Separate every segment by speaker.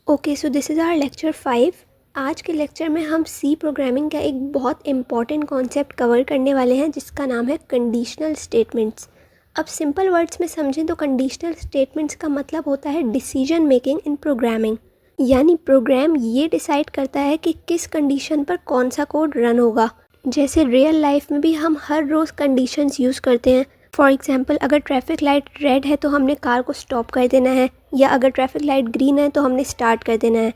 Speaker 1: Okay, so this is our lecture 5। आज के lecture में हम सी प्रोग्रामिंग का एक बहुत इम्पॉर्टेंट कॉन्सेप्ट कवर करने वाले हैं जिसका नाम है कंडीशनल स्टेटमेंट्स। अब सिंपल वर्ड्स में समझें तो कंडीशनल स्टेटमेंट्स का मतलब होता है डिसीजन मेकिंग इन प्रोग्रामिंग, यानी प्रोग्राम ये डिसाइड करता है कि किस कंडीशन पर कौन सा कोड रन होगा। जैसे रियल लाइफ में भी हम हर रोज़ कंडीशंस यूज़ करते हैं। फॉर एग्जाम्पल, अगर ट्रैफिक लाइट रेड है तो हमने कार को स्टॉप कर देना है, या अगर ट्रैफिक लाइट ग्रीन है तो हमने स्टार्ट कर देना है।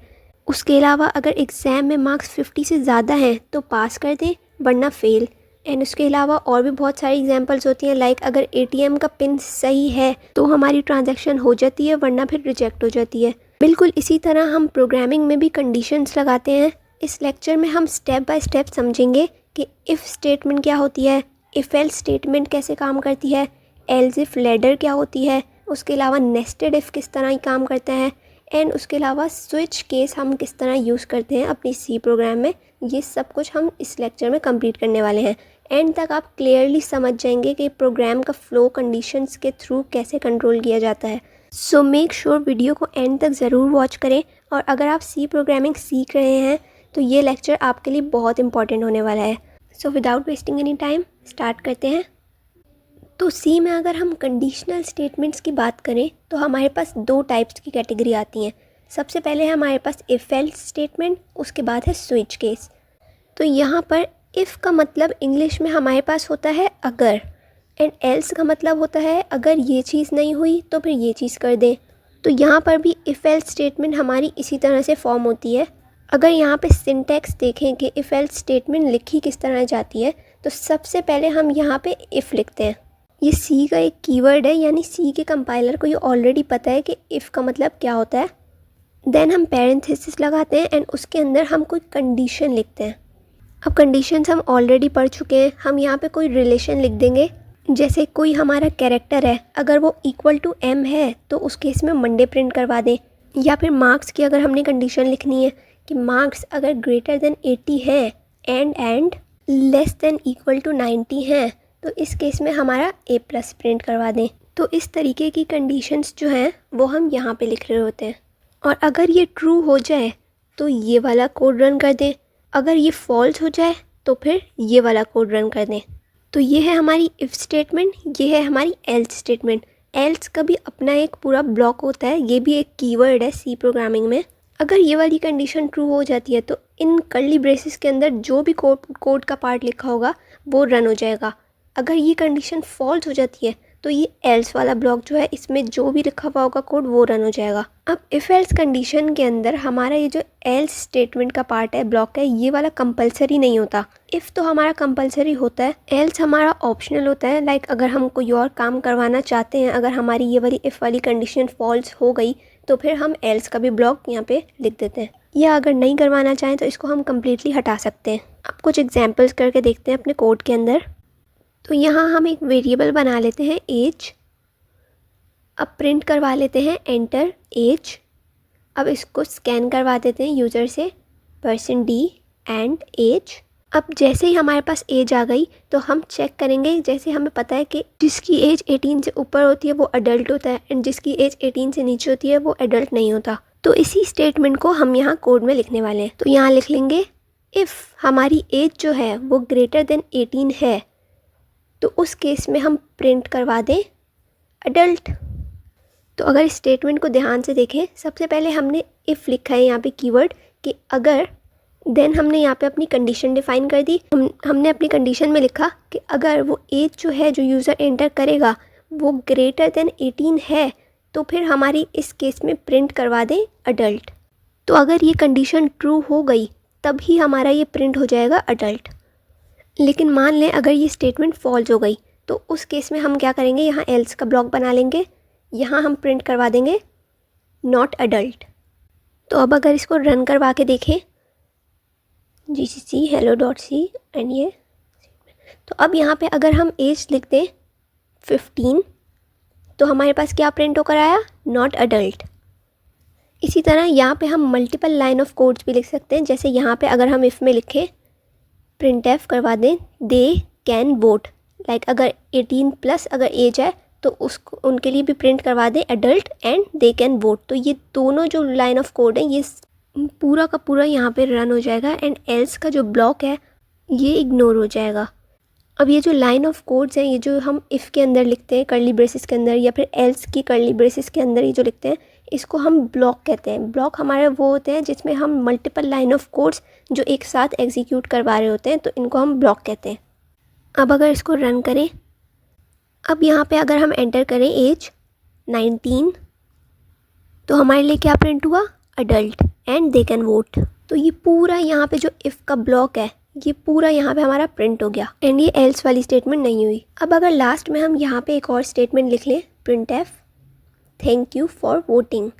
Speaker 1: उसके अलावा अगर एग्ज़ाम में मार्क्स 50 से ज़्यादा हैं तो पास कर दें, वरना फेल। एंड उसके अलावा और भी बहुत सारी एग्जांपल्स होती हैं, लाइक अगर एटीएम का पिन सही है तो हमारी ट्रांजैक्शन हो जाती है, वरना फिर रिजेक्ट हो जाती है। बिल्कुल इसी तरह हम प्रोग्रामिंग में भी कंडीशंस लगाते हैं। इस लेक्चर में हम स्टेप बाय स्टेप समझेंगे कि इफ़ स्टेटमेंट क्या होती है, इफ़ एल्स स्टेटमेंट कैसे काम करती है, एल्स इफ लैडर क्या होती है, उसके अलावा नेस्टेड इफ़ किस तरह काम करता है, एंड उसके अलावा स्विच केस हम किस तरह यूज़ करते हैं अपनी सी प्रोग्राम में। ये सब कुछ हम इस लेक्चर में कंप्लीट करने वाले हैं। एंड तक आप क्लियरली समझ जाएंगे कि प्रोग्राम का फ्लो कंडीशंस के थ्रू कैसे कंट्रोल किया जाता है। सो मेक श्योर वीडियो को एंड तक ज़रूर वॉच करें। और अगर आप सी प्रोग्रामिंग सीख रहे हैं तो ये लेक्चर आपके लिए बहुत इंपॉर्टेंट होने वाला है। So without wasting any time start करते हैं। तो सी में अगर हम कंडीशनल स्टेटमेंट्स की बात करें तो हमारे पास दो टाइप्स की कैटेगरी आती हैं। सबसे पहले है हमारे पास इफ़ एल्स स्टेटमेंट, उसके बाद है स्विच केस। तो यहाँ पर इफ़ का मतलब इंग्लिश में हमारे पास होता है अगर, एंड एल्स का मतलब होता है अगर ये चीज़ नहीं हुई तो फिर ये चीज़ कर दें। तो यहाँ पर भी इफ़ एल्स स्टेटमेंट हमारी इसी तरह से फॉर्म होती है। अगर यहाँ पे सिंटैक्स देखें कि इफ़ एल्स स्टेटमेंट लिखी किस तरह जाती है, तो सबसे पहले हम यहाँ पे इफ़ लिखते हैं। ये सी का एक कीवर्ड है, यानी सी के कंपाइलर को ये ऑलरेडी पता है कि इफ़ का मतलब क्या होता है। देन हम पैरेंथेसिस लगाते हैं एंड उसके अंदर हम कोई कंडीशन लिखते हैं। अब कंडीशंस हम ऑलरेडी पढ़ चुके हैं। हम यहाँ पे कोई रिलेशन लिख देंगे। जैसे कोई हमारा कैरेक्टर है, अगर वो इक्वल टू एम है तो उस केस में मंडे प्रिंट करवा दें। या फिर मार्क्स की अगर हमने कंडीशन लिखनी है कि मार्क्स अगर ग्रेटर देन 80 है and less than equal to 90 हैं, तो इस केस में हमारा ए प्लस प्रिंट करवा दें। तो इस तरीके की कंडीशंस जो हैं वो हम यहाँ पे लिख रहे होते हैं। और अगर ये ट्रू हो जाए तो ये वाला कोड रन कर दें, अगर ये फॉल्स हो जाए तो फिर ये वाला कोड रन कर दें। तो ये है हमारी इफ़ स्टेटमेंट, ये है हमारी एल्स स्टेटमेंट। एल्स का भी अपना एक पूरा ब्लॉक होता है, ये भी एक कीवर्ड है सी प्रोग्रामिंग में। अगर ये वाली कंडीशन ट्रू हो जाती है तो इन कर्ली ब्रेसेस के अंदर जो भी कोड का पार्ट लिखा होगा वो रन हो जाएगा। अगर ये कंडीशन फॉल्स हो जाती है तो ये एल्स वाला ब्लॉक जो है, इसमें जो भी लिखा हुआ होगा कोड वो रन हो जाएगा। अब इफ़ एल्स कंडीशन के अंदर हमारा ये जो एल्स स्टेटमेंट का पार्ट है, ब्लॉक है, ये वाला कंपलसरी नहीं होता। इफ़ तो हमारा कंपलसरी होता है, एल्स हमारा ऑप्शनल होता है। लाइक अगर हम कोई और काम करवाना चाहते हैं, अगर हमारी ये वाली इफ़ वाली कंडीशन फॉल्स हो गई तो फिर हम एल्स का भी ब्लॉक यहाँ पे लिख देते हैं। या अगर नहीं करवाना चाहें तो इसको हम कम्प्लीटली हटा सकते हैं। अब कुछ एग्जाम्पल्स करके देखते हैं अपने कोड के अंदर। तो यहाँ हम एक वेरिएबल बना लेते हैं एज। अब प्रिंट करवा लेते हैं एंटर एज। अब इसको स्कैन करवा देते हैं यूज़र से %d एंड एज। अब जैसे ही हमारे पास एज आ गई तो हम चेक करेंगे, जैसे हमें पता है कि जिसकी एज 18 से ऊपर होती है वो अडल्ट होता है एंड जिसकी एज 18 से नीचे होती है वो एडल्ट नहीं होता। तो इसी स्टेटमेंट को हम यहाँ कोड में लिखने वाले हैं। तो यहाँ लिख लेंगे इफ़ हमारी एज जो है वो ग्रेटर देन 18 है तो उस केस में हम प्रिंट करवा दें अडल्ट। तो अगर इस स्टेटमेंट को ध्यान से देखें, सबसे पहले हमने इफ़ लिखा है यहाँ पे कीवर्ड कि अगर, देन हमने यहाँ पे अपनी कंडीशन डिफ़ाइन कर दी। हमने अपनी कंडीशन में लिखा कि अगर वो एज जो है जो यूज़र एंटर करेगा वो ग्रेटर देन 18 है तो फिर हमारी इस केस में प्रिंट करवा दें अडल्ट। तो अगर ये कंडीशन ट्रू हो गई तभी हमारा ये प्रिंट हो जाएगा अडल्ट। लेकिन मान लें अगर ये स्टेटमेंट फॉल्स हो गई तो उस केस में हम क्या करेंगे, यहाँ एल्स का ब्लॉक बना लेंगे, यहाँ हम प्रिंट करवा देंगे नॉट अडल्ट। तो अब अगर इसको रन करवा के देखें gcc hello.c एंड ये, तो अब यहाँ पे अगर हम एज लिख दें 15 तो हमारे पास क्या प्रिंट होकर आया, नॉट अडल्ट। इसी तरह यहाँ पे हम मल्टीपल लाइन ऑफ कोड्स भी लिख सकते हैं। जैसे यहाँ पे अगर हम इफ़ में लिखें प्रिंट एफ करवा दें दे कैन वोट, लाइक अगर 18 प्लस अगर एज है तो उसको उनके लिए भी प्रिंट करवा दें adult and they can vote. तो ये दोनों जो लाइन ऑफ कोड है ये पूरा का पूरा यहाँ पे रन हो जाएगा एंड एल्स का जो ब्लॉक है ये इग्नोर हो जाएगा। अब ये जो लाइन ऑफ कोड्स हैं, ये जो हम इफ़ के अंदर लिखते हैं कर्ली ब्रेसेस के अंदर, या फिर एल्स की कर्ली ब्रेसेस के अंदर ये जो लिखते हैं, इसको हम ब्लॉक कहते हैं। ब्लॉक हमारे वो होते हैं जिसमें हम मल्टीपल लाइन ऑफ कोड्स जो एक साथ एग्जीक्यूट करवा रहे होते हैं, तो इनको हम ब्लॉक कहते हैं। अब अगर इसको रन करें, अब यहाँ पे अगर हम एंटर करें एज 19, तो हमारे लिए क्या प्रिंट हुआ, adult and they can vote. तो ये पूरा यहाँ पे जो इफ़ का ब्लॉक है ये पूरा यहाँ पे हमारा प्रिंट हो गया एंड ये एल्स वाली स्टेटमेंट नहीं हुई। अब अगर लास्ट में हम यहाँ पे एक और स्टेटमेंट लिख लें, print F thank you for voting,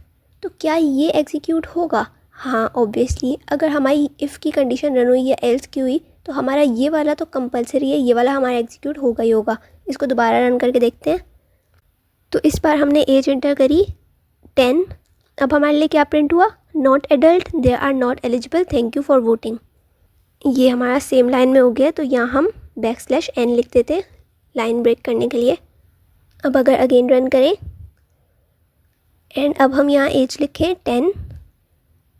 Speaker 1: तो क्या ये एग्जीक्यूट होगा? हाँ ऑब्वियसली, अगर हमारी इफ़ की कंडीशन रन हुई या एल्स की हुई तो हमारा ये वाला तो कंपलसरी है, ये वाला हमारा एग्जीक्यूट होगा ही होगा। इसको दोबारा रन करके देखते हैं। तो इस बार हमने एज एंटर करी 10। अब हमारे लिए क्या प्रिंट हुआ, not adult, they are not eligible, thank you for voting. ये हमारा सेम लाइन में हो गया, तो यहाँ हम \n लिख देते लाइन ब्रेक करने के लिए। अब अगर अगेन रन करें एंड अब हम यहाँ एज लिखें 10,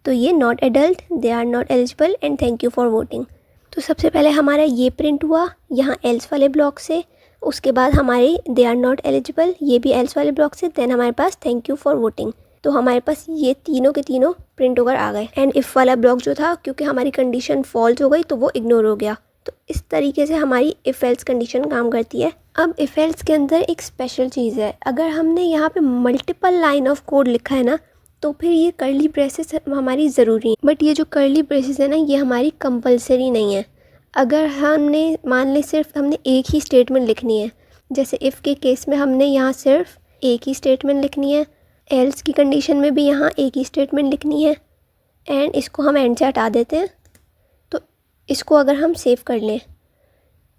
Speaker 1: तो ये not adult, they are not eligible and thank you for voting. तो सबसे पहले हमारा ये प्रिंट हुआ यहाँ एल्स वाले ब्लॉक से, उसके बाद हमारे दे आर नॉट एलिजिबल ये भी एल्स वाले ब्लॉक से, देन हमारे पास थैंक यू फॉर वोटिंग। तो हमारे पास ये तीनों के तीनों प्रिंट होकर आ गए एंड इफ़ वाला ब्लॉक जो था, क्योंकि हमारी कंडीशन फॉल्स हो गई तो वो इग्नोर हो गया। तो इस तरीके से हमारी इफ़ एल्स कंडीशन काम करती है। अब इफ़ एल्स के अंदर एक स्पेशल चीज़ है, अगर हमने यहाँ पे मल्टीपल लाइन ऑफ कोड लिखा है ना, तो फिर ये कर्ली ब्रेसेस हमारी ज़रूरी है। बट ये जो कर्ली ब्रेसेस है ना, ये हमारी कंपलसरी नहीं है। अगर हमने मान लें सिर्फ हमने एक ही स्टेटमेंट लिखनी है, जैसे इफ़ के केस में हमने यहाँ सिर्फ एक ही स्टेटमेंट लिखनी है, एल्स की कंडीशन में भी यहाँ एक ही स्टेटमेंट लिखनी है एंड इसको हम एंड से हटा देते हैं। तो इसको अगर हम सेव कर लें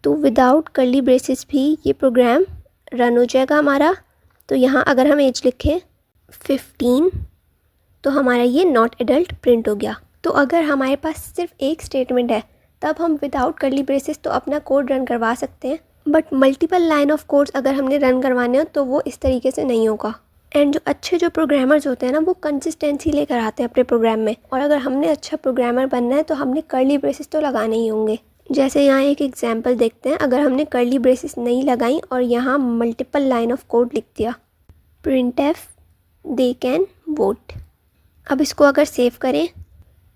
Speaker 1: तो विदाउट कर्ली ब्रेसेस भी ये प्रोग्राम रन हो जाएगा हमारा। तो यहाँ अगर हम एज लिखें 15, तो हमारा ये नॉट एडल्ट प्रिंट हो गया। तो अगर हमारे पास सिर्फ एक स्टेटमेंट है तब हम विदाउट कर्ली ब्रेसेस तो अपना कोड रन करवा सकते हैं, but multiple line of codes अगर हमने रन करवाने हो तो वो इस तरीके से नहीं होगा। एंड जो अच्छे जो प्रोग्रामर्स होते हैं ना, वो कंसिस्टेंसी लेकर आते हैं अपने प्रोग्राम में, और अगर हमने अच्छा प्रोग्रामर बनना है तो हमने कर्ली ब्रेसेस तो लगाने ही होंगे। जैसे यहाँ एक एग्जांपल देखते हैं, अगर हमने कर्ली ब्रेसेस नहीं लगाई और यहाँ मल्टीपल लाइन ऑफ कोड लिख दिया, print F they can vote. अब इसको अगर सेव करें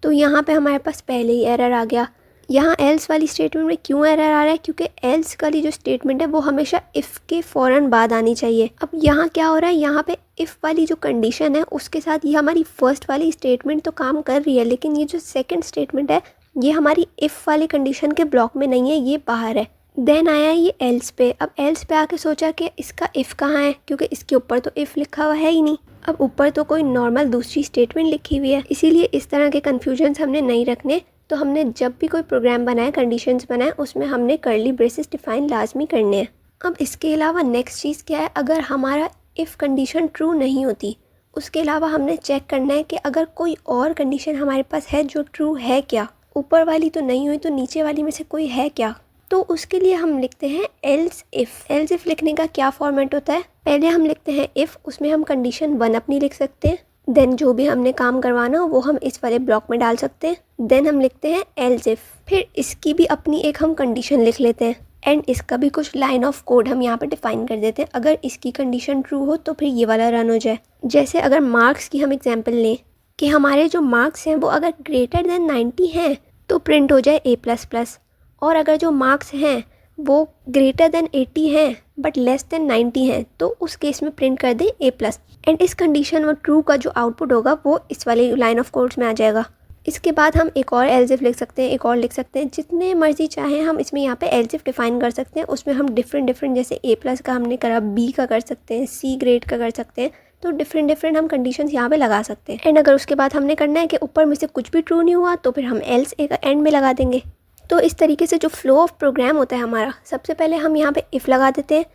Speaker 1: तो यहाँ पे हमारे पास पहले ही एरर आ गया। यहाँ एल्स वाली स्टेटमेंट में क्यों एरर आ रहा है, क्योंकि एल्स वाली जो स्टेटमेंट है वो हमेशा इफ़ के फ़ौरन बाद आनी चाहिए। अब यहाँ क्या हो रहा है, यहाँ पे इफ़ वाली जो कंडीशन है उसके साथ ये हमारी फर्स्ट वाली स्टेटमेंट तो काम कर रही है, लेकिन ये जो सेकंड स्टेटमेंट है ये हमारी इफ़ वाली कंडीशन के ब्लॉक में नहीं है, ये बाहर है। देन आया ये एल्स पे। अब एल्स पे आके सोचा कि इसका इफ़ कहाँ है, क्योंकि इसके ऊपर तो इफ़ लिखा हुआ है ही नहीं। अब ऊपर तो कोई नॉर्मल दूसरी स्टेटमेंट लिखी हुई है, इसीलिए इस तरह के कन्फ्यूजन्स हमने नहीं रखने। तो हमने जब भी कोई प्रोग्राम बनाए, कंडीशंस बनाए, उसमें हमने कर्ली ब्रेसेस डिफाइन लाजमी करने हैं। अब इसके अलावा नेक्स्ट चीज़ क्या है, अगर हमारा इफ़ कंडीशन ट्रू नहीं होती, उसके अलावा हमने चेक करना है कि अगर कोई और कंडीशन हमारे पास है जो ट्रू है क्या, ऊपर वाली तो नहीं हुई तो नीचे वाली में से कोई है क्या। तो उसके लिए हम लिखते हैं एल्स इफ़। एल्स इफ़ लिखने का क्या फॉर्मेट होता है, पहले हम लिखते हैं इफ़, उसमें हम कंडीशन 1 अपनी लिख सकते हैं, देन जो भी हमने काम करवाना हो वो हम इस वाले ब्लॉक में डाल सकते हैं, देन हम लिखते हैं एल्स इफ़, फिर इसकी भी अपनी एक हम कंडीशन लिख लेते हैं एंड इसका भी कुछ लाइन ऑफ कोड हम यहाँ पे डिफाइन कर देते हैं। अगर इसकी कंडीशन ट्रू हो तो फिर ये वाला रन हो जाए। जैसे अगर मार्क्स की हम एग्जांपल लें कि हमारे जो मार्क्स हैं वो अगर ग्रेटर देन 90 हैं तो प्रिंट हो जाए A++, और अगर जो मार्क्स हैं वो ग्रेटर देन 80 हैं बट लेस देन 90 हैं तो उस केस में प्रिंट कर दें A+। एंड इस कंडीशन में ट्रू का जो आउटपुट होगा वो इस वाले लाइन ऑफ कोड्स में आ जाएगा। इसके बाद हम एक और एल्स इफ लिख सकते हैं, एक और लिख सकते हैं, जितने मर्जी चाहें हम इसमें यहाँ पे एल्स इफ डिफाइन कर सकते हैं। उसमें हम डिफरेंट जैसे A+ का हमने करा, B का कर सकते हैं, C ग्रेड का कर सकते हैं, तो डिफरेंट हम कंडीशंस यहाँ पे लगा सकते हैं। एंड अगर उसके बाद हमने करना है कि ऊपर में से कुछ भी ट्रू नहीं हुआ तो फिर हम एल्स एक एंड में लगा देंगे। तो इस तरीके से जो फ्लो ऑफ प्रोग्राम होता है हमारा, सबसे पहले हम यहाँ पे इफ़ लगा देते हैं,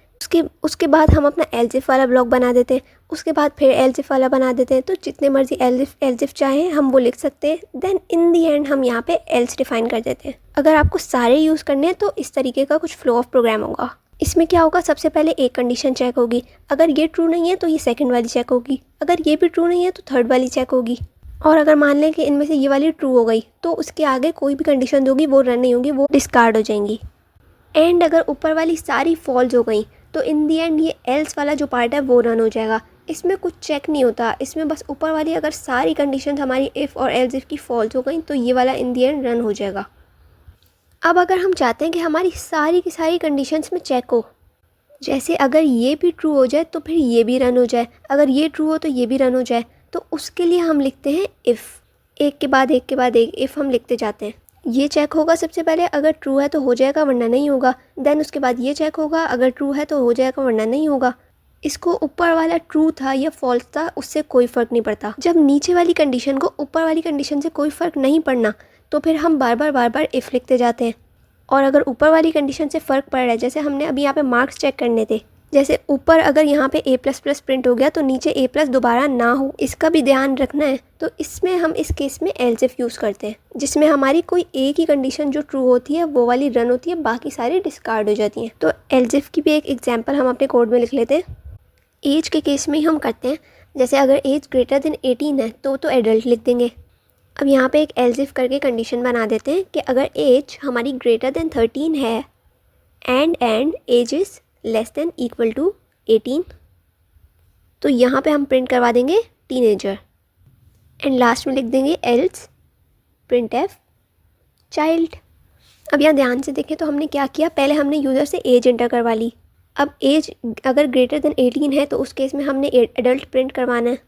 Speaker 1: उसके बाद हम अपना एल्स इफ वाला ब्लॉक बना देते हैं, उसके बाद फिर एल्स इफ वाला बना देते हैं। तो जितने मर्जी एल्स इफ चाहें हम वो लिख सकते हैं। देन इन दी एंड हम यहाँ पे एल्स डिफाइन कर देते हैं। अगर आपको सारे यूज़ करने हैं तो इस तरीके का कुछ फ्लो ऑफ प्रोग्राम होगा। इसमें क्या होगा, सबसे पहले एक कंडीशन चेक होगी, अगर ये ट्रू नहीं है तो ये सेकंड वाली चेक होगी, अगर ये भी ट्रू नहीं है तो थर्ड वाली चेक होगी, और अगर मान लें कि इनमें से ये वाली ट्रू हो गई तो उसके आगे कोई भी कंडीशन होगी वो रन नहीं होगी, वो डिस्कार्ड हो जाएंगी। एंड अगर ऊपर वाली सारी फॉल्स हो गई तो इन दी एंड ये एल्स वाला जो पार्ट है वो रन हो जाएगा। इसमें कुछ चेक नहीं होता, इसमें बस ऊपर वाली अगर सारी कंडीशन हमारी इफ़ और एल्स इफ़ की फॉल्स हो गई तो ये वाला इन दी एंड रन हो जाएगा। अब अगर हम चाहते हैं कि हमारी सारी की सारी कंडीशंस में चेक हो, जैसे अगर ये भी ट्रू हो जाए तो फिर ये भी रन हो जाए, अगर ये ट्रू हो तो ये भी रन हो जाए, तो उसके लिए हम लिखते हैं इफ़, एक के बाद एक के बाद एक इफ़ हम लिखते जाते हैं। ये चेक होगा सबसे पहले, अगर ट्रू है तो हो जाएगा वरना नहीं होगा, देन उसके बाद ये चेक होगा, अगर ट्रू है तो हो जाएगा वरना नहीं होगा। इसको ऊपर वाला ट्रू था या फॉल्स था उससे कोई फ़र्क नहीं पड़ता। जब नीचे वाली कंडीशन को ऊपर वाली कंडीशन से कोई फ़र्क नहीं पड़ना तो फिर हम बार बार इफ़ लिखते जाते हैं। और अगर ऊपर वाली कंडीशन से फ़र्क पड़ रहा है, जैसे हमने अभी यहाँ पे मार्क्स चेक करने थे, जैसे ऊपर अगर यहाँ पे A++ प्रिंट हो गया तो नीचे A+ दोबारा ना हो, इसका भी ध्यान रखना है। तो इसमें हम इस केस में एल्स इफ यूज़ करते हैं, जिसमें हमारी कोई एक ही कंडीशन जो ट्रू होती है वो वाली रन होती है, बाकी सारी डिस्कार्ड हो जाती हैं। तो एल्स इफ की भी एक एग्जाम्पल हम अपने कोड में लिख लेते हैं। एज के केस में ही हम करते हैं, जैसे अगर एज ग्रेटर देन 18 है तो एडल्ट लिख देंगे। अब यहाँ पे एक एल्स इफ करके कंडीशन बना देते हैं कि अगर एज हमारी ग्रेटर देन 13 है and age is less than equal to 18, तो यहाँ पे हम प्रिंट करवा देंगे टीनेजर, एंड लास्ट में लिख देंगे एल्स प्रिंट एफ चाइल्ड। अब यहाँ ध्यान से देखें तो हमने क्या किया, पहले हमने यूज़र से एज एंटर करवा ली। अब एज अगर ग्रेटर देन 18 है तो उस केस में हमने एडल्ट प्रिंट करवाना है,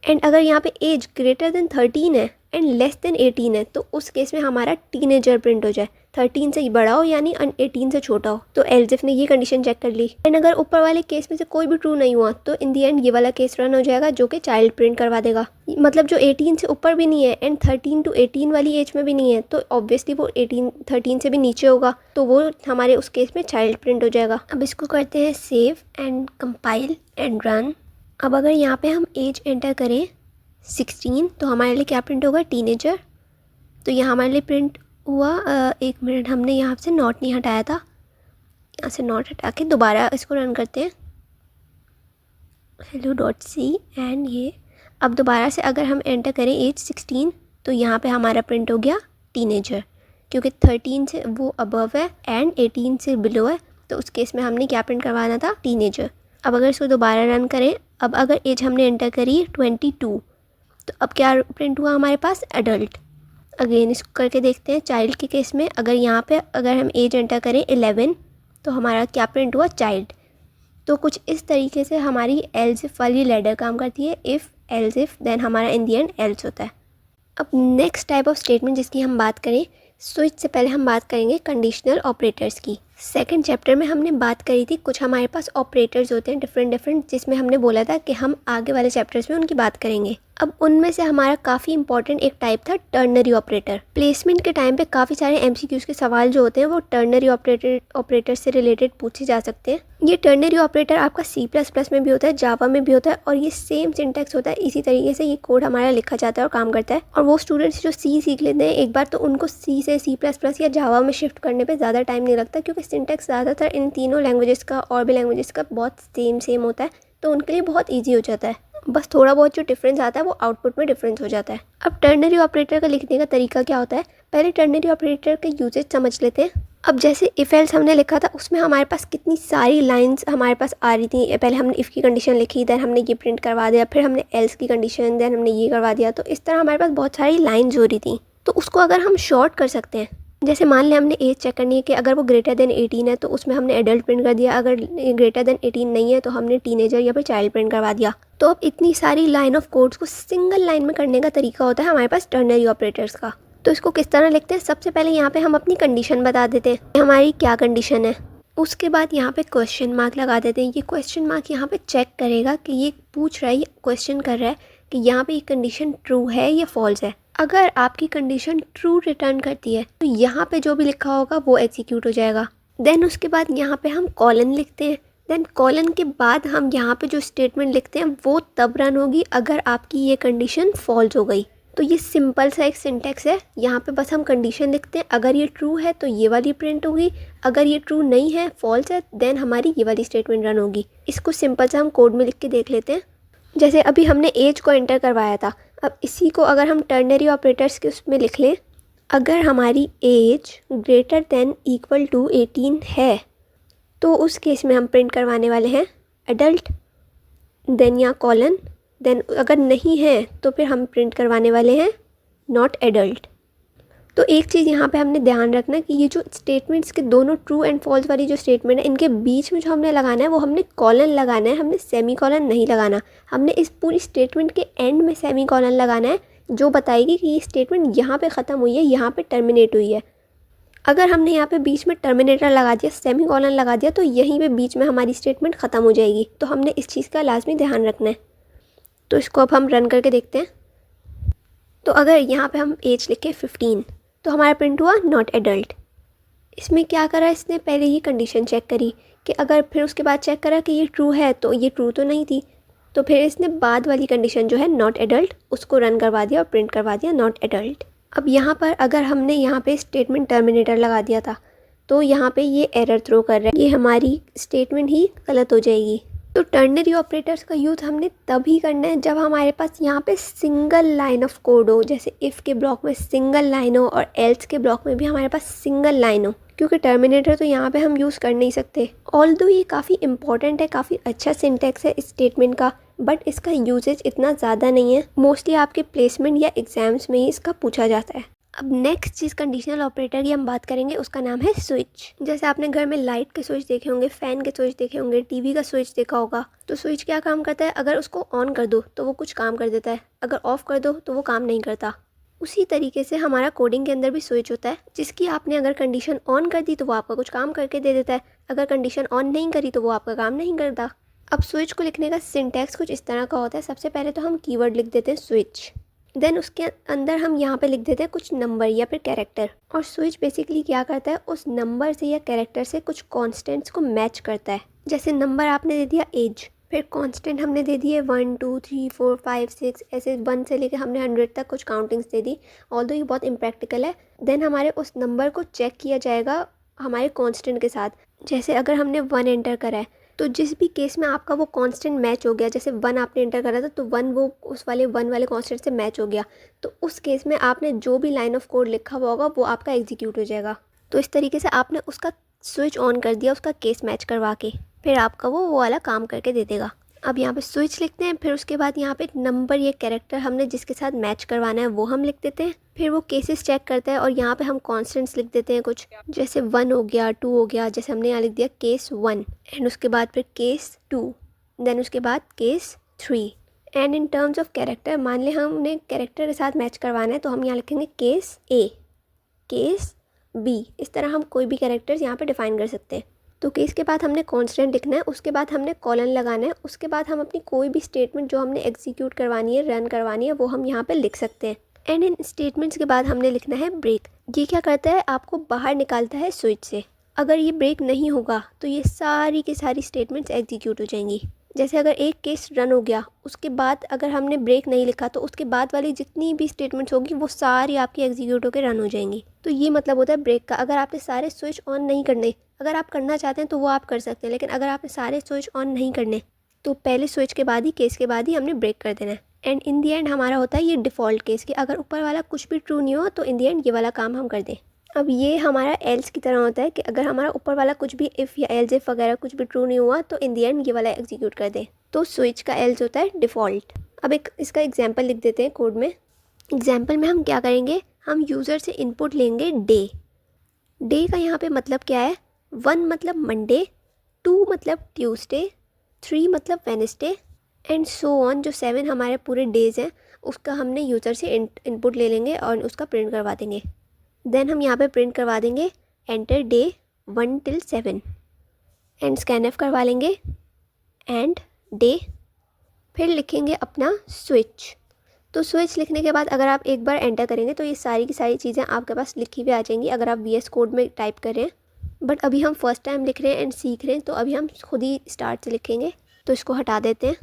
Speaker 1: एंड अगर यहाँ पे एज ग्रेटर देन 13 है एंड लेस देन 18 है तो उस केस में हमारा टीनेजर प्रिंट हो जाए, 13 से बड़ा हो यानी 18 से छोटा हो। तो एल्स ने ये कंडीशन चेक कर ली, एंड अगर ऊपर वाले केस में से कोई भी ट्रू नहीं हुआ तो इन दी एंड ये वाला केस रन हो जाएगा जो कि चाइल्ड प्रिंट करवा देगा। मतलब जो 18 से ऊपर भी नहीं है एंड 13 to 18 वाली एज में भी नहीं है तो ऑब्वियसली वो 13 से भी नीचे होगा, तो वो हमारे उस केस में चाइल्ड प्रिंट हो जाएगा। अब इसको करते हैं save and compile and run. अब अगर यहाँ पे हम एज एंटर करें 16 तो हमारे लिए क्या प्रिंट होगा, टीनेजर। तो यहाँ हमारे लिए प्रिंट हुआ, एक मिनट, हमने यहाँ से नॉट नहीं हटाया था, यहाँ से नॉट हटा के दोबारा इसको रन करते हैं hello.c एंड ये। अब दोबारा से अगर हम एंटर करें एज 16 तो यहाँ पे हमारा प्रिंट हो गया टीनेजर, क्योंकि 13 से वो अबव है एंड 18 से बिलो है, तो उस केस में हमने क्या प्रिंट करवाना था, टीनेजर। अब अगर इसको दोबारा रन करें, अब अगर एज हमने एंटर करी 22 तो अब क्या प्रिंट हुआ हमारे पास, एडल्ट। अगेन इसको करके देखते हैं चाइल्ड के केस में, अगर यहाँ पे अगर हम एज एंटर करें 11 तो हमारा क्या प्रिंट हुआ, चाइल्ड। तो कुछ इस तरीके से हमारी एल्स इफ वाली लैडर काम करती है, इफ़ एल्स इफ देन हमारा इन दी एंड एल्स होता है। अब नेक्स्ट टाइप ऑफ स्टेटमेंट जिसकी हम बात करें, स्विच से पहले हम बात करेंगे कंडीशनल ऑपरेटर्स की। सेकंड चैप्टर में हमने बात करी थी कुछ हमारे पास ऑपरेटर्स होते हैं डिफरेंट, जिसमें हमने बोला था कि हम आगे वाले चैप्टर्स में उनकी बात करेंगे। अब उनमें से हमारा काफ़ी इंपॉर्टेंट एक टाइप था टर्नरी ऑपरेटर। प्लेसमेंट के टाइम पे काफ़ी सारे एमसीक्यूज़ के सवाल जो होते हैं वो टर्नरी ऑपरेटर से रिलेटेड पूछे जा सकते हैं। ये टर्नरी ऑपरेटर आपका C++ में भी होता है, जावा में भी होता है, और ये सेम सिंटैक्स होता है, इसी तरीके से ये कोड हमारा लिखा जाता है और काम करता है। और वो स्टूडेंट्स जो C सीख लेते हैं एक बार तो उनको C से C++ या जावा में शिफ्ट करने पर ज़्यादा टाइम नहीं लगता, क्योंकि सिंटैक्स ज़्यादातर इन तीनों लैंग्वेजेस का और भी लैंग्वेजेस का बहुत सेम होता है, तो उनके लिए बहुत ईजी हो जाता है। बस थोड़ा बहुत जो डिफरेंस आता है वो आउटपुट में डिफरेंस हो जाता है। अब टर्नरी ऑपरेटर का लिखने का तरीका क्या होता है, पहले टर्नरी ऑपरेटर का यूजेज समझ लेते हैं। अब जैसे इफ़ एल्स हमने लिखा था उसमें हमारे पास कितनी सारी लाइंस हमारे पास आ रही थी। पहले हमने इफ़ की कंडीशन लिखी, देन हमने ये प्रिंट करवा दिया, फिर हमने एल्स की कंडीशन, देन हमने ये करवा दिया। तो इस तरह हमारे पास बहुत सारी लाइन्स हो रही थी। तो उसको अगर हम शॉर्ट कर सकते हैं, जैसे मान लें हमने एज चेक करनी है कि अगर वो ग्रेटर देन 18 है तो उसमें हमने एडल्ट प्रिंट कर दिया, अगर ग्रेटर देन 18 नहीं है तो हमने टीनेजर या फिर चाइल्ड प्रिंट करवा दिया। तो अब इतनी सारी लाइन ऑफ कोड्स को सिंगल लाइन में करने का तरीका होता है हमारे पास टर्नरी ऑपरेटर्स का। तो इसको किस तरह लिखते हैं, सबसे पहले यहाँ पे हम अपनी कंडीशन बता देते हैं हमारी क्या कंडीशन है, उसके बाद यहाँ पे क्वेश्चन मार्क लगा देते हैं। ये क्वेश्चन मार्क यहाँ पे चेक करेगा कि ये पूछ रहा है, ये क्वेश्चन कर रहा है कि यहाँ पे ये कंडीशन ट्रू है या फॉल्स है। अगर आपकी कंडीशन ट्रू रिटर्न करती है तो यहाँ पे जो भी लिखा होगा वो एग्जीक्यूट हो जाएगा। देन उसके बाद यहाँ पे हम कॉलन लिखते हैं, देन कॉलन के बाद हम यहाँ पे जो स्टेटमेंट लिखते हैं वो तब रन होगी अगर आपकी ये कंडीशन फॉल्स हो गई। तो ये सिंपल सा एक सिंटेक्स है। यहाँ पे बस हम कंडीशन लिखते हैं, अगर ये ट्रू है तो ये वाली प्रिंट होगी, अगर ये ट्रू नहीं है, फॉल्स है, देन हमारी ये वाली स्टेटमेंट रन होगी। इसको सिंपल सा हम कोड में लिख के देख लेते हैं। जैसे अभी हमने एज को एंटर करवाया था, अब इसी को अगर हम टर्नरी ऑपरेटर्स के उसमें लिख लें, अगर हमारी age greater than equal to 18 है तो उस केस में हम प्रिंट करवाने वाले हैं एडल्ट, देन या कॉलन, देन अगर नहीं है तो फिर हम प्रिंट करवाने वाले हैं नॉट एडल्ट। तो एक चीज़ यहाँ पे हमने ध्यान रखना कि ये जो स्टेटमेंट्स के दोनों ट्रू एंड फॉल्स वाली जो स्टेटमेंट है, इनके बीच में जो हमने लगाना है वो हमने कॉलन लगाना है, हमने सेमी कॉलन नहीं लगाना। हमने इस पूरी स्टेटमेंट के एंड में सेमी कॉलन लगाना है जो बताएगी कि ये स्टेटमेंट यहाँ पे ख़त्म हुई है, यहाँ पे टर्मिनेट हुई है। अगर हमने यहाँ पे बीच में टर्मिनेटर लगा दिया, सेमी कॉलन लगा दिया, तो यहीं पे बीच में हमारी स्टेटमेंट ख़त्म हो जाएगी। तो हमने इस चीज़ का लाजमी ध्यान रखना है। तो इसको अब हम रन करके देखते हैं। तो अगर यहाँ पे हम एज लिखे 15 तो हमारा प्रिंट हुआ नॉट एडल्ट। इसमें क्या करा, इसने पहले ही कंडीशन चेक करी कि अगर फिर उसके बाद चेक करा कि ये ट्रू है, तो ये ट्रू तो नहीं थी, तो फिर इसने बाद वाली कंडीशन जो है नॉट एडल्ट उसको रन करवा दिया और प्रिंट करवा दिया नॉट एडल्ट। अब यहाँ पर अगर हमने यहाँ पे स्टेटमेंट टर्मिनेटर लगा दिया था तो यहाँ पे ये एरर थ्रो कर रहा है, ये हमारी स्टेटमेंट ही गलत हो जाएगी। तो टर्नरी ऑपरेटर्स का यूज़ हमने तभी करना है जब हमारे पास यहाँ पे सिंगल लाइन ऑफ कोड हो, जैसे इफ़ के ब्लॉक में सिंगल लाइन हो और एल्स के ब्लॉक में भी हमारे पास सिंगल लाइन हो, क्योंकि टर्मिनेटर तो यहाँ पे हम यूज़ कर नहीं सकते। ऑल्दो ये काफ़ी इंपॉर्टेंट है, काफ़ी अच्छा सिंटेक्स है इस स्टेटमेंट का, बट इसका यूजेज इतना ज़्यादा नहीं है। मोस्टली आपके प्लेसमेंट या एग्जाम्स में ही इसका पूछा जाता है। अब नेक्स्ट चीज़ कंडीशनल ऑपरेटर की हम बात करेंगे, उसका नाम है स्विच। जैसे आपने घर में लाइट के स्विच देखे होंगे, फ़ैन के स्विच देखे होंगे, टीवी का स्विच देखा होगा। तो स्विच क्या काम करता है, अगर उसको ऑन कर दो तो वो कुछ काम कर देता है, अगर ऑफ़ कर दो तो वो काम नहीं करता। उसी तरीके से हमारा कोडिंग के अंदर भी स्विच होता है, जिसकी आपने अगर कंडीशन ऑन कर दी तो वो आपका कुछ काम करके दे देता है, अगर कंडीशन ऑन नहीं करी तो वो आपका काम नहीं करता। अब स्विच को लिखने का सिंटैक्स कुछ इस तरह का होता है। सबसे पहले तो हम कीवर्ड लिख देते हैं स्विच, देन उसके अंदर हम यहाँ पे लिख देते हैं कुछ नंबर या फिर कैरेक्टर। और स्विच बेसिकली क्या करता है, उस नंबर से या कैरेक्टर से कुछ कॉन्स्टेंट्स को मैच करता है। जैसे नंबर आपने दे दिया एज, फिर कांस्टेंट हमने दे दिए 1 2 3 4 5 6, ऐसे 1 से लेकर हमने 100 तक कुछ काउंटिंग्स दे दी। ऑल्दो ये बहुत इम्प्रैक्टिकल है। देन हमारे उस नंबर को चेक किया जाएगा हमारे कांस्टेंट के साथ। जैसे अगर हमने 1 एंटर करा है तो जिस भी केस में आपका वो कांस्टेंट मैच हो गया, जैसे 1 आपने एंटर करा था तो 1 वो उस वाले 1 वाले कांस्टेंट से मैच हो गया, तो उस केस में आपने जो भी लाइन ऑफ कोड लिखा हुआ होगा वो आपका एग्जीक्यूट हो जाएगा। तो इस तरीके से आपने उसका स्विच ऑन कर दिया, उसका केस मैच करवा के, फिर आपका वो वाला काम करके दे देगा। अब यहाँ पे स्विच लिखते हैं, फिर उसके बाद यहाँ पे एक नंबर या कैरेक्टर हमने जिसके साथ मैच करवाना है वो हम लिख देते हैं। फिर वो केसेस चेक करता है और यहाँ पे हम कॉन्स्टेंट्स लिख देते हैं कुछ, जैसे 1 हो गया, 2 हो गया, जैसे हमने यहाँ लिख दिया केस 1, एंड उसके बाद फिर केस 2, देन उसके बाद case 3। And in terms of character, मान लें हमने कैरेक्टर के साथ मैच करवाना है तो हम यहाँ लिखेंगे केस A, केस B। इस तरह हम कोई भी कैरेक्टर्स यहाँ पर डिफाइन कर सकते हैं। तो केस के बाद हमने कांस्टेंट लिखना है, उसके बाद हमने कॉलन लगाना है, उसके बाद हम अपनी कोई भी स्टेटमेंट जो हमने एग्जीक्यूट करवानी है, रन करवानी है, वो हम यहाँ पे लिख सकते हैं। एंड इन स्टेटमेंट्स के बाद हमने लिखना है ब्रेक। ये क्या करता है, आपको बाहर निकालता है स्विच से। अगर ये ब्रेक नहीं होगा तो ये सारी की सारी स्टेटमेंट्स एग्जीक्यूट हो जाएंगी। जैसे अगर एक केस रन हो गया, उसके बाद अगर हमने ब्रेक नहीं लिखा तो उसके बाद वाली जितनी भी स्टेटमेंट्स होगी वो सारी आपकी एग्जीक्यूट होकर रन हो जाएंगी। तो ये मतलब होता है ब्रेक का। अगर आपने सारे स्विच ऑन नहीं करने, अगर आप करना चाहते हैं तो वो आप कर सकते हैं, लेकिन अगर आपने सारे स्विच ऑन नहीं करने तो पहले स्विच के बाद ही, केस के बाद ही हमने ब्रेक कर देना है। एंड इन दी एंड हमारा होता है ये डिफ़ॉल्ट केस कि अगर ऊपर वाला कुछ भी ट्रू नहीं हो तो इन दी एंड ये वाला काम हम कर दें। अब ये हमारा एल्स की तरह होता है कि अगर हमारा ऊपर वाला कुछ भी इफ़ या एल्स इफ वगैरह कुछ भी ट्रू नहीं हुआ तो इन दी एंड ये वाला एग्जीक्यूट कर दें। तो स्विच का एल्स होता है डिफ़ॉल्ट। अब एक इसका एग्जाम्पल लिख देते हैं कोड में। एग्जाम्पल में हम क्या करेंगे, हम यूज़र से इनपुट लेंगे डे। डे का यहाँ पे मतलब क्या है, 1 मतलब मंडे, 2 मतलब ट्यूसडे, 3 मतलब वेडनेसडे, एंड सो ऑन। जो 7 हमारे पूरे डेज़ हैं उसका हमने यूज़र से इनपुट ले लेंगे और उसका प्रिंट करवा देंगे। देन हम यहाँ पे प्रिंट करवा देंगे enter day 1 till 7 and scanf करवा लेंगे एंड डे। फिर लिखेंगे अपना स्विच। तो स्विच लिखने के बाद अगर आप एक बार एंटर करेंगे तो ये सारी की सारी चीज़ें आपके पास लिखी हुई आ जाएंगी अगर आप VS कोड में टाइप करें। बट अभी हम फर्स्ट टाइम लिख रहे हैं एंड सीख रहे हैं, तो अभी हम खुद ही स्टार्ट से लिखेंगे। तो इसको हटा देते हैं।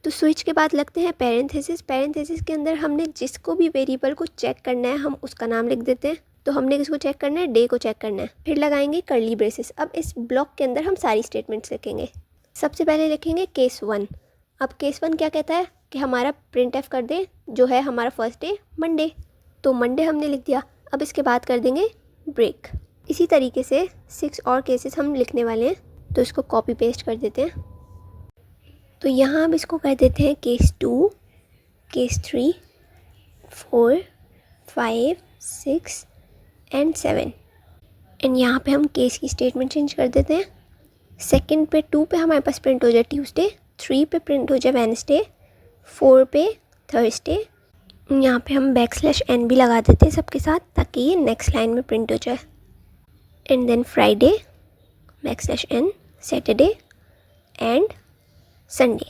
Speaker 1: तो स्विच के बाद लगते हैं पैरेंथेसिस। पैरेंथेसिस के अंदर हमने जिसको भी वेरिएबल को चेक करना है हम उसका नाम लिख देते हैं। तो हमने किसको चेक करना है, डे को चेक करना है। फिर लगाएंगे कर्ली ब्रेसेस। अब इस ब्लॉक के अंदर हम सारी स्टेटमेंट्स लिखेंगे। सबसे पहले लिखेंगे केस 1। अब केस 1 क्या कहता है कि हमारा प्रिंट एफ कर दे जो है हमारा फर्स्ट डे मंडे। तो मंडे हमने लिख दिया। अब इसके बाद कर देंगे ब्रेक। इसी तरीके से 6 और केसेस हम लिखने वाले हैं, तो इसको कॉपी पेस्ट कर देते हैं। तो यहाँ अब इसको कर देते हैं केस 2, केस 3, 4, 5, 6 एंड 7। एंड यहाँ पे हम केस की स्टेटमेंट चेंज कर देते हैं। सेकंड पे 2 पे हमारे पास प्रिंट हो जाए ट्यूसडे, 3 पे प्रिंट हो जाए वेडनेसडे, 4 पे थर्सडे। यहाँ पे हम \n भी लगा देते हैं सबके साथ ताकि ये नेक्स्ट लाइन में प्रिंट हो जाए। And then Friday \n, Saturday and Sunday.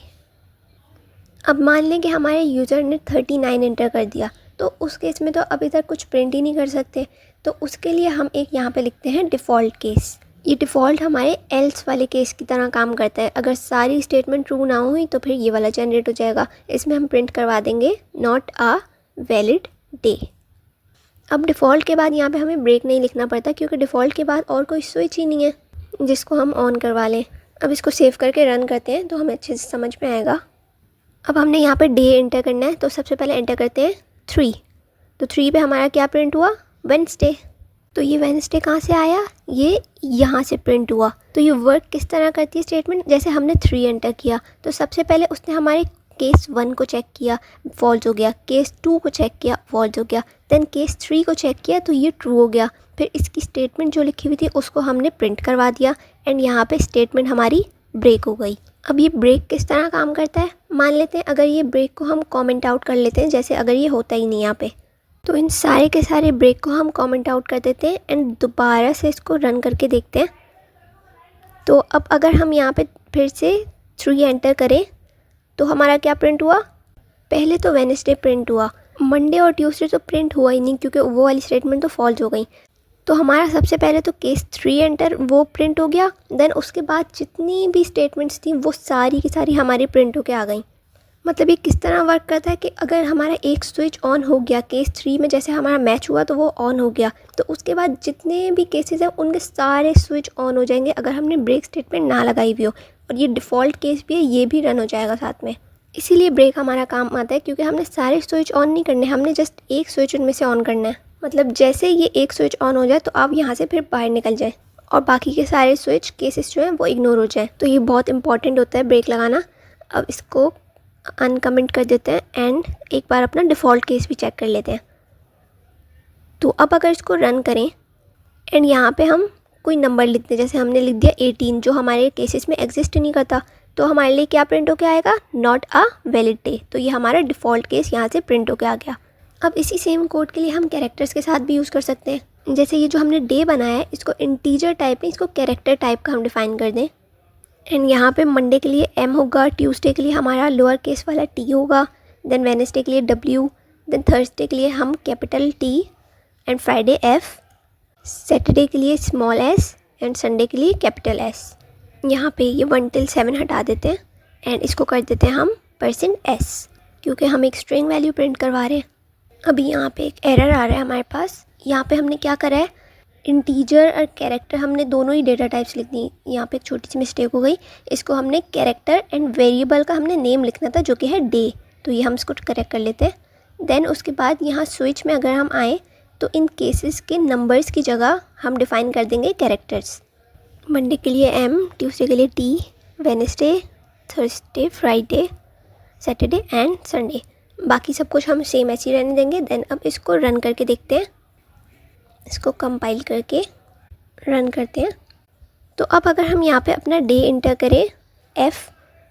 Speaker 1: अब मान लें कि हमारे यूज़र ने 39 एंटर कर दिया, तो उस केस में तो अब इधर कुछ प्रिंट ही नहीं कर सकते। तो उसके लिए हम एक यहाँ पे लिखते हैं डिफ़ॉल्ट केस। ये डिफ़ॉल्ट हमारे एल्स वाले केस की तरह काम करता है। अगर सारी स्टेटमेंट ट्रू ना हुई तो फिर ये वाला जनरेट हो जाएगा। इसमें हम प्रिंट करवा देंगे नॉट अ वैलिड डे। अब डिफ़ॉल्ट के बाद यहाँ पे हमें ब्रेक नहीं लिखना पड़ता क्योंकि डिफ़ॉल्ट के बाद और कोई स्विच ही नहीं है जिसको हम ऑन करवा लें। अब इसको सेव करके रन करते हैं तो हमें अच्छे से समझ में आएगा। अब हमने यहाँ पे डे एंटर करना है, तो सबसे पहले एंटर करते हैं 3। तो 3 पे हमारा क्या प्रिंट हुआ, वेडनेसडे। तो ये वेडनेसडे कहाँ से आया, ये यहाँ से प्रिंट हुआ। तो ये वर्क किस तरह करती है स्टेटमेंट, जैसे हमने 3 एंटर किया तो सबसे पहले उसने हमारे केस 1 को चेक किया, फॉल्स हो गया। केस 2 को चेक किया, फॉल्स हो गया। देन केस 3 को चेक किया तो ये ट्रू हो गया। फिर इसकी स्टेटमेंट जो लिखी हुई थी उसको हमने प्रिंट करवा दिया एंड यहाँ पे स्टेटमेंट हमारी ब्रेक हो गई। अब ये ब्रेक किस तरह काम करता है, मान लेते हैं अगर ये ब्रेक को हम कमेंट आउट कर लेते हैं, जैसे अगर ये होता ही नहीं यहाँ पे, तो इन सारे के सारे ब्रेक को हम कमेंट आउट कर देते हैं एंड दोबारा से इसको रन करके देखते हैं। तो अब अगर हम यहाँ पे फिर से 3 एंटर करें तो हमारा क्या प्रिंट हुआ, पहले तो वेडनेसडे प्रिंट हुआ, मंडे और ट्यूसडे तो प्रिंट हुआ ही नहीं क्योंकि वो वाली स्टेटमेंट तो फॉल्स हो गई। तो हमारा सबसे पहले तो केस 3 एंटर वो प्रिंट हो गया। देन उसके बाद जितनी भी स्टेटमेंट्स थी वो सारी की सारी हमारी प्रिंट होके आ गई। मतलब ये किस तरह वर्क करता है कि अगर हमारा एक स्विच ऑन हो गया केस 3 में, जैसे हमारा मैच हुआ तो वो ऑन हो गया, तो उसके बाद जितने भी केसेस हैं उनके सारे स्विच ऑन हो जाएंगे अगर हमने ब्रेक स्टेटमेंट ना लगाई भी हो। और ये डिफ़ॉल्ट केस भी है, ये भी रन हो जाएगा साथ में। इसीलिए ब्रेक हमारा काम आता है क्योंकि हमने सारे स्विच ऑन नहीं करने, हमने जस्ट एक स्विच उनमें से ऑन करना है। मतलब जैसे ये एक स्विच ऑन हो जाए तो आप यहाँ से फिर बाहर निकल जाएं और बाकी के सारे स्विच केसेस जो हैं वो इग्नोर हो जाएं। तो ये बहुत इंपॉर्टेंट होता है ब्रेक लगाना। अब इसको अनकमेंट कर देते हैं एंड एक बार अपना डिफ़ॉल्ट केस भी चेक कर लेते हैं। तो अब अगर इसको रन करें एंड यहाँ पे हम कोई नंबर लिखते हैं, जैसे हमने लिख दिया 18 जो हमारे केसेस में एग्जिस्ट नहीं करता, तो हमारे लिए क्या प्रिंट होके आएगा, नॉट अ वैलिड डे। तो ये हमारा डिफ़ॉल्ट केस यहाँ से प्रिंट होके आ गया। अब इसी सेम कोड के लिए हम कैरेक्टर्स के साथ भी यूज़ कर सकते हैं। जैसे ये जो हमने डे बनाया है इसको इंटीजर टाइप में, इसको कैरेक्टर टाइप का हम डिफ़ाइन कर दें। एंड यहाँ पे मंडे के लिए M होगा, ट्यूसडे के लिए हमारा लोअर केस वाला T होगा, देन वेडनेसडे के लिए W, देन थर्सडे के लिए हम capital T and Friday F, Saturday के लिए स्मॉल s एंड संडे के लिए कैपिटल S। यहाँ पे ये 1 till 7 हटा देते हैं एंड इसको कर देते हैं हम %s क्योंकि हम एक स्ट्रिंग वैल्यू प्रिंट करवा रहे हैं। अभी यहाँ पे एक एरर आ रहा है हमारे पास। यहाँ पे हमने क्या करा है, इंटीजर और कैरेक्टर हमने दोनों ही डेटा टाइप्स लिख दी। यहाँ पे एक छोटी सी मिस्टेक हो गई, इसको हमने कैरेक्टर एंड वेरिएबल का हमने नेम लिखना था जो कि है डे। तो ये हम इसको करेक्ट कर लेते हैं। देन उसके बाद यहाँ स्विच में अगर हम आए तो इन केसेस के नंबर्स की जगह हम डिफ़ाइन कर देंगे कैरेक्टर्स। मंडे के लिए M, ट्यूसडे के लिए T, Wednesday, Thursday, Friday, Saturday and Sunday. बाकी सब कुछ हम सेम ऐसे ही रहने देंगे। देन अब इसको रन करके देखते हैं, इसको कंपाइल करके रन करते हैं। तो अब अगर हम यहाँ पे अपना डे इंटर करें F,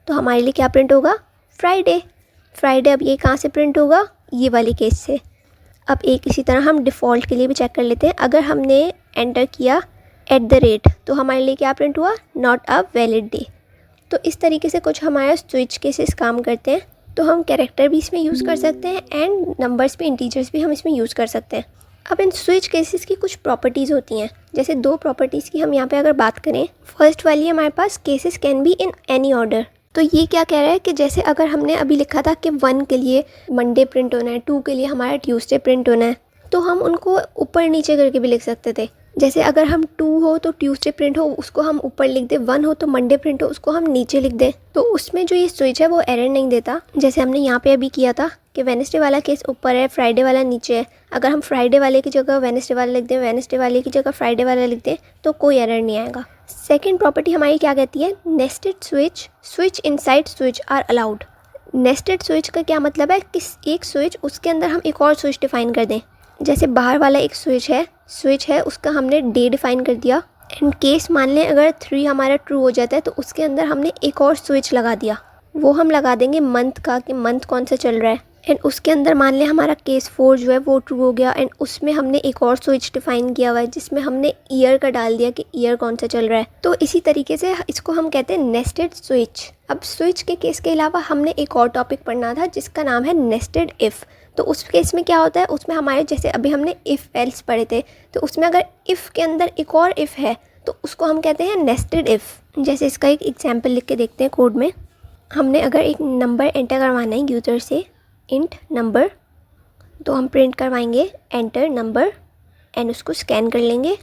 Speaker 1: तो हमारे लिए क्या प्रिंट होगा, फ्राइडे। फ्राइडे अब ये कहाँ से प्रिंट होगा, ये वाली केस से। अब एक इसी तरह हम डिफ़ॉल्ट के लिए भी चेक कर लेते हैं। अगर हमने एंटर किया @ तो हमारे लिए क्या प्रिंट हुआ, नॉट अ वैलिड डे। तो इस तरीके से कुछ हमारा स्विच केसेस काम करते हैं। तो हम कैरेक्टर भी इसमें यूज़ कर सकते हैं एंड नंबर्स भी, इंटीजर्स भी हम इसमें यूज़ कर सकते हैं। अब इन स्विच केसेस की कुछ प्रॉपर्टीज़ होती हैं। जैसे 2 प्रॉपर्टीज़ की हम यहाँ पे अगर बात करें, फर्स्ट वाली हमारे पास cases can be in any order. तो ये क्या कह रहा है कि जैसे अगर हमने अभी लिखा था कि 1 के लिए मंडे प्रिंट होना है, 2 के लिए हमारा ट्यूसडे प्रिंट होना है, तो हम उनको ऊपर नीचे करके भी लिख सकते थे। जैसे अगर हम 2 हो तो ट्यूसडे प्रिंट हो उसको हम ऊपर लिख दें, 1 हो तो मंडे प्रिंट हो उसको हम नीचे लिख दें। तो उसमें जो ये स्विच है वो एरर नहीं देता, जैसे हमने यहाँ पे अभी किया था कि वेडनेसडे वाला केस ऊपर है, फ्राइडे वाला नीचे है। अगर हम फ्राइडे वाले की जगह वेडनेसडे वाला लिख दें, वेडनेसडे वाले की जगह फ्राइडे वाला लिख दें तो कोई एरर नहीं आएगा। सेकेंड प्रॉपर्टी हमारी क्या कहती है, nested switch inside switch are allowed. Nested switch का क्या मतलब है कि एक स्विच उसके अंदर हम एक और स्विच डिफाइन कर दें। जैसे बाहर वाला एक स्विच है उसका हमने डे डिफाइन कर दिया, एंड केस मान लें अगर 3 हमारा ट्रू हो जाता है तो उसके अंदर हमने एक और स्विच लगा दिया, वो हम लगा देंगे मंथ का कि मंथ कौन सा चल रहा है। एंड उसके अंदर मान लें हमारा केस 4 जो है वो ट्रू हो गया, एंड उसमें हमने एक और स्विच डिफाइन किया हुआ है जिसमें हमने ईयर का डाल दिया कि ईयर कौन सा चल रहा है। तो इसी तरीके से इसको हम कहते हैं नेस्टेड स्विच। अब स्विच के केस के अलावा हमने एक और टॉपिक पढ़ना था जिसका नाम है नेस्टेड इफ़। तो उस केस में क्या होता है, उसमें हमारे जैसे अभी हमने इफ़ एल्स पढ़े थे, तो उसमें अगर इफ़ के अंदर एक और इफ़ है तो उसको हम कहते हैं नेस्टेड इफ़। जैसे इसका एक एग्जाम्पल लिख के देखते हैं कोड में। हमने अगर एक नंबर एंटर करवाना है यूज़र से, इंट नंबर, तो हम प्रिंट करवाएंगे एंटर नंबर एंड उसको स्कैन कर लेंगे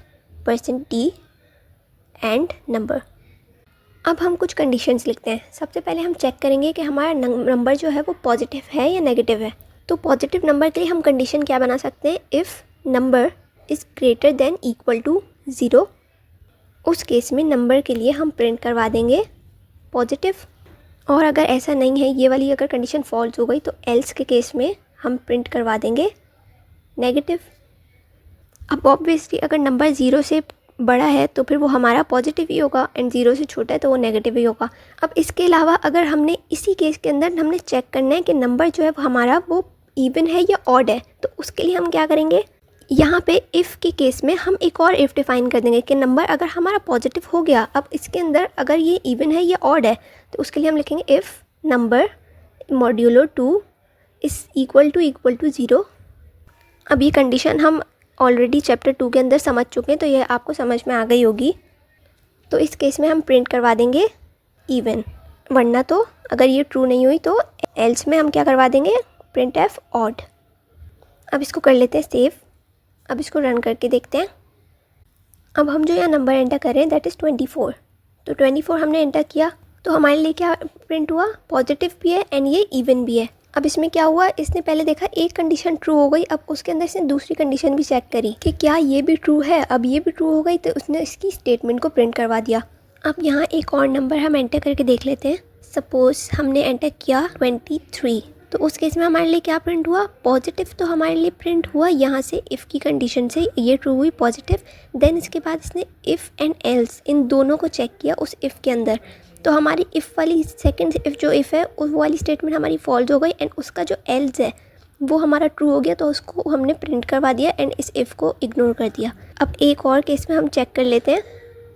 Speaker 1: %t एंड नंबर। अब हम कुछ कंडीशंस लिखते हैं। सबसे पहले हम चेक करेंगे कि हमारा नंबर जो है वो पॉजिटिव है या नेगेटिव है। तो पॉजिटिव नंबर के लिए हम कंडीशन क्या बना सकते हैं, if number is greater than equal to 0। उस केस में नंबर के लिए हम प्रिंट करवा देंगे पॉजिटिव। और अगर ऐसा नहीं है, ये वाली अगर कंडीशन फॉल्स हो गई तो एल्स के केस में हम प्रिंट करवा देंगे नेगेटिव। अब ऑब्वियसली अगर नंबर 0 से बड़ा है तो फिर वो हमारा पॉजिटिव ही होगा, एंड 0 से छोटा है तो वो नेगेटिव ही होगा। अब इसके अलावा अगर हमने इसी केस के अंदर हमने चेक करना है कि नंबर जो है वो हमारा वो इवन है या ऑड है, तो उसके लिए हम क्या करेंगे, यहाँ पे इफ़ के केस में हम एक और इफ़ डिफाइन कर देंगे कि नंबर अगर हमारा पॉजिटिव हो गया, अब इसके अंदर अगर ये इवन है या ऑड है, तो उसके लिए हम लिखेंगे if number modulo 2 is equal to 0। अब ये कंडीशन हम ऑलरेडी चैप्टर 2 के अंदर समझ चुके हैं, तो ये आपको समझ में आ गई होगी। तो इस केस में हम प्रिंट करवा देंगे इवन, वरना तो अगर ये ट्रू नहीं हुई तो एल्स में हम क्या करवा देंगे, प्रिंट एफ ऑड। अब इसको कर लेते हैं सेव। अब इसको रन करके देखते हैं। अब हम जो यहाँ नंबर एंटर कर रहे हैं दैट इज़ 24। तो 24 हमने एंटर किया तो हमारे लिए क्या प्रिंट हुआ, पॉजिटिव भी है एंड ये इवन भी है। अब इसमें क्या हुआ, इसने पहले देखा एक कंडीशन ट्रू हो गई, अब उसके अंदर इसने दूसरी कंडीशन भी चेक करी कि क्या ये भी ट्रू है। अब ये भी ट्रू हो गई तो उसने इसकी स्टेटमेंट को प्रिंट करवा दिया। अब यहाँ एक और नंबर हम एंटर करके देख लेते हैं। सपोज़ हमने एंटर किया 23, तो उस केस में हमारे लिए क्या प्रिंट हुआ, पॉजिटिव। तो हमारे लिए प्रिंट हुआ यहाँ से इफ़ की कंडीशन से ये ट्रू हुई पॉजिटिव। देन इसके बाद इसने इफ़ एंड एल्स इन दोनों को चेक किया उस इफ़ के अंदर, तो हमारी इफ़ वाली सेकंड इफ़ जो इफ़ है वो वाली स्टेटमेंट हमारी फॉल्स हो गई, एंड उसका जो एल्स है वो हमारा ट्रू हो गया, तो उसको हमने प्रिंट करवा दिया एंड इस इफ़ को इग्नोर कर दिया। अब एक और केस में हम चेक कर लेते हैं,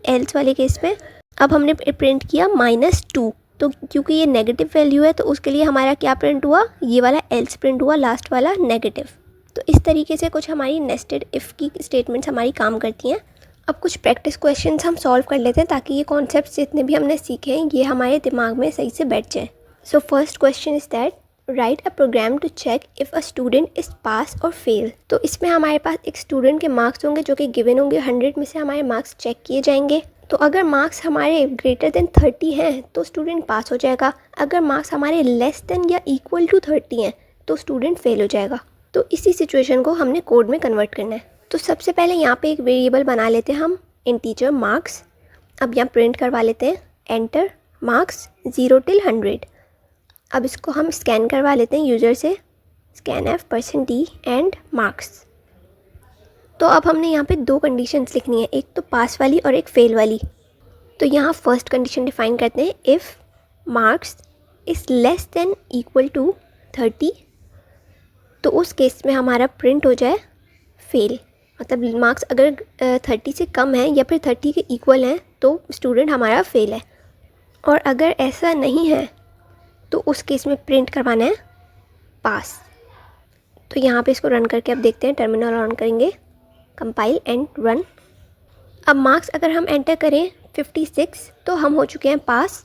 Speaker 1: एल्स वाले केस में। अब हमने प्रिंट किया -2, तो क्योंकि ये नेगेटिव वैल्यू है तो उसके लिए हमारा क्या प्रिंट हुआ, ये वाला एल्स प्रिंट हुआ, लास्ट वाला नेगेटिव। तो इस तरीके से कुछ हमारी नेस्टेड इफ़ की स्टेटमेंट्स हमारी काम करती हैं। अब कुछ प्रैक्टिस क्वेश्चंस हम सॉल्व कर लेते हैं ताकि ये कॉन्सेप्ट्स जितने भी हमने सीखे हैं ये हमारे दिमाग में सही से बैठ जाए। So first question is that write a program to check if a student is pass or fail. तो इसमें हमारे पास एक स्टूडेंट के मार्क्स होंगे जो कि गिवन होंगे, 100 में से हमारे मार्क्स चेक किए जाएंगे। तो अगर मार्क्स हमारे ग्रेटर देन 30 हैं तो स्टूडेंट पास हो जाएगा। अगर मार्क्स हमारे लेस देन या इक्वल टू 30 हैं तो स्टूडेंट फेल हो जाएगा। तो इसी सिचुएशन को हमने कोड में कन्वर्ट करना है। तो सबसे पहले यहाँ पे एक वेरिएबल बना लेते हैं हम, इंटीजर मार्क्स। अब यहाँ प्रिंट करवा लेते हैं एंटर मार्क्स 0 till 100। अब इसको हम स्कैन करवा लेते हैं यूज़र से, scan F %d and marks. तो अब हमने यहाँ पे 2 कंडीशंस लिखनी है, एक तो पास वाली और एक फेल वाली। तो यहाँ फर्स्ट कंडीशन डिफाइन करते हैं, if marks is less than equal to 30, तो उस केस में हमारा प्रिंट हो जाए फेल। मतलब मार्क्स अगर 30 से कम है या फिर 30 के इक्वल हैं तो स्टूडेंट हमारा फेल है। और अगर ऐसा नहीं है तो उस केस में प्रिंट करवाना है पास। तो यहाँ पे इसको रन करके अब देखते हैं, टर्मिनल ऑन करेंगे, कंपाइल एंड रन। अब मार्क्स अगर हम एंटर करें 56 तो हम हो चुके हैं पास,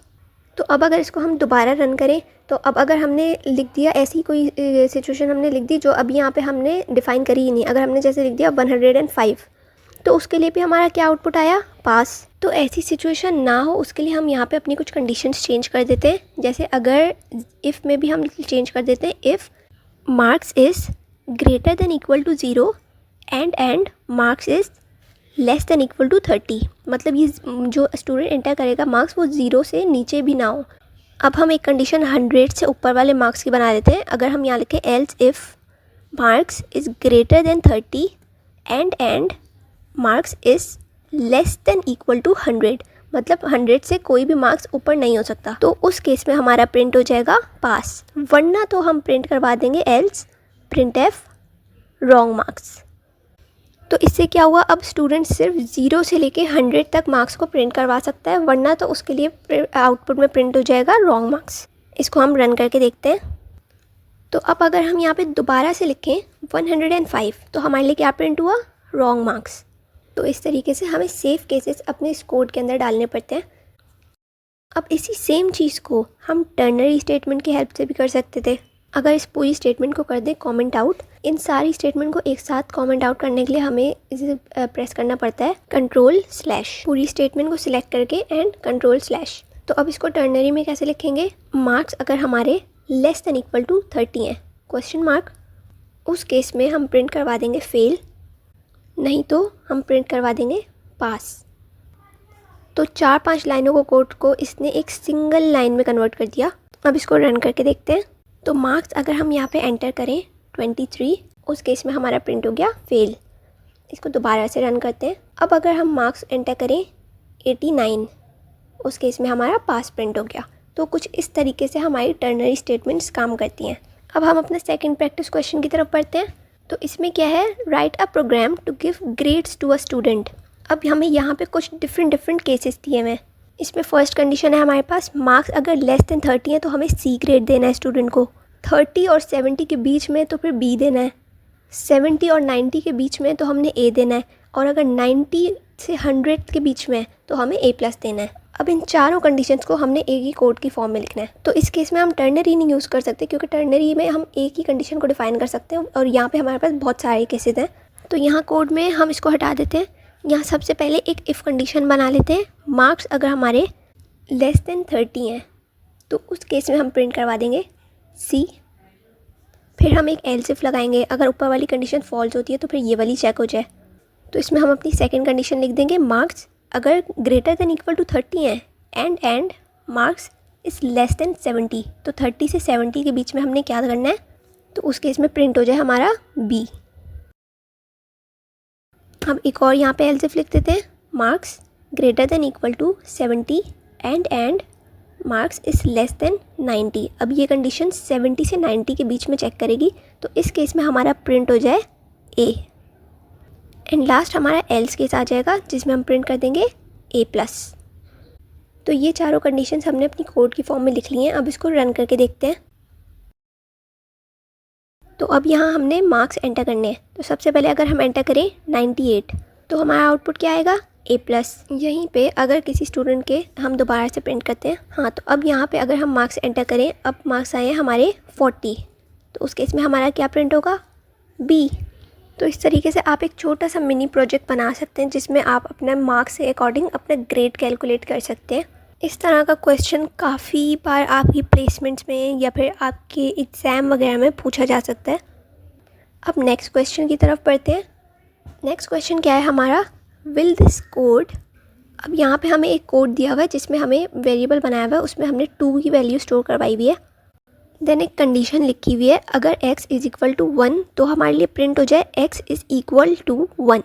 Speaker 1: तो अब अगर इसको हम दोबारा रन करें तो अब अगर हमने लिख दिया ऐसी कोई सिचुएशन हमने लिख दी जो अभी यहाँ पे हमने डिफ़ाइन करी ही नहीं, अगर हमने जैसे लिख दिया 105 तो उसके लिए भी हमारा क्या आउटपुट आया, पास। तो ऐसी सिचुएशन ना हो उसके लिए हम यहाँ पे अपनी कुछ कंडीशंस चेंज कर देते हैं। जैसे अगर इफ़ में भी हम चेंज कर देते हैं, if marks is greater than equal to 0 and marks is less than equal to 30। मतलब ये जो स्टूडेंट एंटर करेगा मार्क्स वो 0 से नीचे भी ना हो। अब हम एक कंडीशन 100 से ऊपर वाले मार्क्स की बना देते हैं। अगर हम यहाँ लिखें else if marks is greater than 30 and marks is less than equal to 100, मतलब 100 से कोई भी मार्क्स ऊपर नहीं हो सकता, तो उस केस में हमारा प्रिंट हो जाएगा पास। वरना तो हम प्रिंट करवा देंगे else print F wrong marks. तो इससे क्या हुआ, अब स्टूडेंट सिर्फ 0 से लेके 100 तक मार्क्स को प्रिंट करवा सकता है, वरना तो उसके लिए आउटपुट में प्रिंट हो जाएगा रॉन्ग मार्क्स। इसको हम रन करके देखते हैं। तो अब अगर हम यहाँ पे दोबारा से लिखें 105 तो हमारे लिए क्या प्रिंट हुआ, रॉन्ग मार्क्स। तो इस तरीके से हमें सेफ केसेस अपने इस कोड के अंदर डालने पड़ते हैं। अब इसी सेम चीज़ को हम टर्नरी स्टेटमेंट की हेल्प से भी कर सकते थे। अगर इस पूरी स्टेटमेंट को कर दें कमेंट आउट, इन सारी स्टेटमेंट को एक साथ कमेंट आउट करने के लिए हमें इसे प्रेस करना पड़ता है कंट्रोल/, पूरी स्टेटमेंट को सिलेक्ट करके एंड कंट्रोल/। तो अब इसको टर्नरी में कैसे लिखेंगे, मार्क्स अगर हमारे लेस देन इक्वल टू 30 हैं क्वेश्चन मार्क, उस केस में हम प्रिंट करवा देंगे फेल, नहीं तो हम प्रिंट करवा देंगे पास। तो 4-5 लाइनों को कोड को इसने एक सिंगल लाइन में कन्वर्ट कर दिया। अब इसको रन करके देखते हैं। तो मार्क्स अगर हम यहाँ पे एंटर करें 23, उस केस में हमारा प्रिंट हो गया फेल। इसको दोबारा से रन करते हैं। अब अगर हम मार्क्स एंटर करें 89, उस केस में हमारा पास प्रिंट हो गया। तो कुछ इस तरीके से हमारी टर्नरी स्टेटमेंट्स काम करती हैं। अब हम अपना सेकंड प्रैक्टिस क्वेश्चन की तरफ बढ़ते हैं। तो इसमें क्या है, write a program to give grades to a student. अब हमें यहाँ पे कुछ डिफरेंट केसेस दिए हुए हैं। इसमें फर्स्ट कंडीशन है हमारे पास, मार्क्स अगर लेस देन 30 है तो हमें सी ग्रेड देना है स्टूडेंट को, 30 और 70 के बीच में तो फिर बी देना है, 70 और 90 के बीच में तो हमने ए देना है, और अगर 90 से 100 के बीच में तो हमें A+ देना है। अब इन चारों कंडीशंस को हमने एक ही कोड की फॉर्म में लिखना है। तो इस केस में हम टर्नरी नहीं यूज़ कर सकते, क्योंकि टर्नरी में हम एक ही कंडीशन को डिफाइन कर सकते हैं और यहाँ पे हमारे पास बहुत सारे केसेस हैं। तो यहाँ कोड में हम इसको हटा देते हैं। यहाँ सबसे पहले एक इफ़ कंडीशन बना लेते हैं, मार्क्स अगर हमारे लेस देन 30 हैं तो उस केस में हम प्रिंट करवा देंगे C। फिर हम एक एल्स इफ लगाएंगे, अगर ऊपर वाली कंडीशन फॉल्स होती है तो फिर ये वाली चेक हो जाए। तो इसमें हम अपनी सेकंड कंडीशन लिख देंगे, मार्क्स अगर ग्रेटर देन इक्वल टू 30 हैं and marks is less then 70, तो 30 से 70 के बीच में हमने क्या करना है, तो उस केस में प्रिंट हो जाए हमारा B। हम एक और यहाँ पे एल्स इफ लिख देते हैं, marks greater than equal to 70 and marks is less than 90। अब ये कंडीशन 70 से 90 के बीच में चेक करेगी, तो इस केस में हमारा प्रिंट हो जाए A। एंड लास्ट हमारा एल्स केस आ जाएगा जिसमें हम प्रिंट कर देंगे A+। तो ये चारों कंडीशंस हमने अपनी कोड की फॉर्म में लिख ली हैं। अब इसको रन करके देखते हैं। तो अब यहाँ हमने मार्क्स एंटर करने हैं। तो सबसे पहले अगर हम एंटर करें 98 तो हमारा आउटपुट क्या आएगा, A+। यहीं पे अगर किसी स्टूडेंट के हम दोबारा से प्रिंट करते हैं, हाँ, तो अब यहाँ पे अगर हम मार्क्स एंटर करें, अब मार्क्स आए हैं हमारे 40, तो उस केस में हमारा क्या प्रिंट होगा, B। तो इस तरीके से आप एक छोटा सा मिनी प्रोजेक्ट बना सकते हैं जिसमें आप अपने मार्क्स के अकॉर्डिंग अपना ग्रेड कैलकुलेट कर सकते हैं। इस तरह का क्वेश्चन काफ़ी बार आपकी प्लेसमेंट्स में या फिर आपके एग्ज़ाम वगैरह में पूछा जा सकता है। अब नेक्स्ट क्वेश्चन की तरफ बढ़ते हैं। नेक्स्ट क्वेश्चन क्या है हमारा, विल दिस कोड। अब यहाँ पे हमें एक कोड दिया हुआ है जिसमें हमें वेरिएबल बनाया हुआ है, उसमें हमने 2 की वैल्यू स्टोर करवाई हुई है। देन एक कंडीशन लिखी हुई है, अगर x इज़ इक्वल टू 1 तो हमारे लिए प्रिंट हो जाए x इज़ इक्वल टू 1,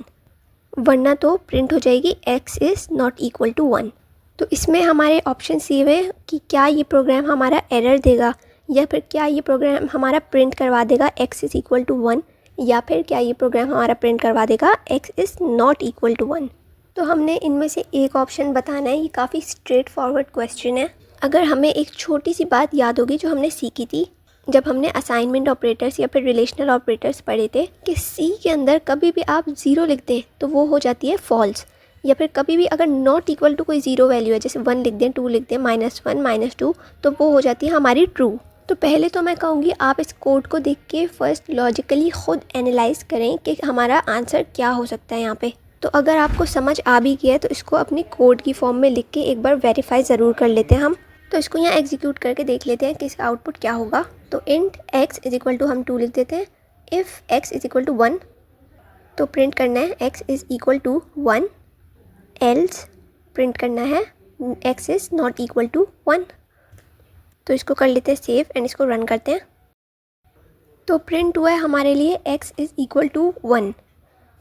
Speaker 1: वरना तो प्रिंट हो जाएगी x is not equal to 1। तो इसमें हमारे ऑप्शन दिए हुए हैं कि क्या ये प्रोग्राम हमारा एरर देगा, या फिर क्या ये प्रोग्राम हमारा प्रिंट करवा देगा x इज़ इक्वल टू 1, या फिर क्या ये प्रोग्राम हमारा प्रिंट करवा देगा x is not equal to 1। तो हमने इनमें से एक ऑप्शन बताना है। ये काफ़ी स्ट्रेट फॉरवर्ड क्वेश्चन है। अगर हमें एक छोटी सी बात याद होगी जो हमने सीखी थी जब हमने असाइनमेंट ऑपरेटर्स या फिर रिलेशनल ऑपरेटर्स पढ़े थे, कि सी के अंदर कभी भी आप 0 लिख दें तो वो हो जाती है फॉल्स, या फिर कभी भी अगर नॉट इक्वल टू कोई ज़ीरो वैल्यू है, जैसे 1 लिख दें, 2 लिख दें, -1 -2, तो वो हो जाती है हमारी ट्रू। तो पहले तो मैं कहूँगी आप इस कोड को देख के फर्स्ट लॉजिकली ख़ुद एनालाइज करें कि हमारा आंसर क्या हो सकता है यहाँ पे। तो अगर आपको समझ आ भी गया है तो इसको अपनी कोड की फॉर्म में लिख के एक बार वेरीफाई ज़रूर कर लेते हैं हम। तो इसको यहाँ एग्जीक्यूट करके देख लेते हैं कि इसका आउटपुट क्या होगा। तो int x is equal to हम 2 लिख देते हैं। If x is equal to 1 तो प्रिंट करना है x is equal to 1, else print करना है x is not equal to 1। तो इसको कर लेते हैं सेव एंड इसको रन करते हैं। तो प्रिंट हुआ है हमारे लिए x इज़ इक्वल टू 1।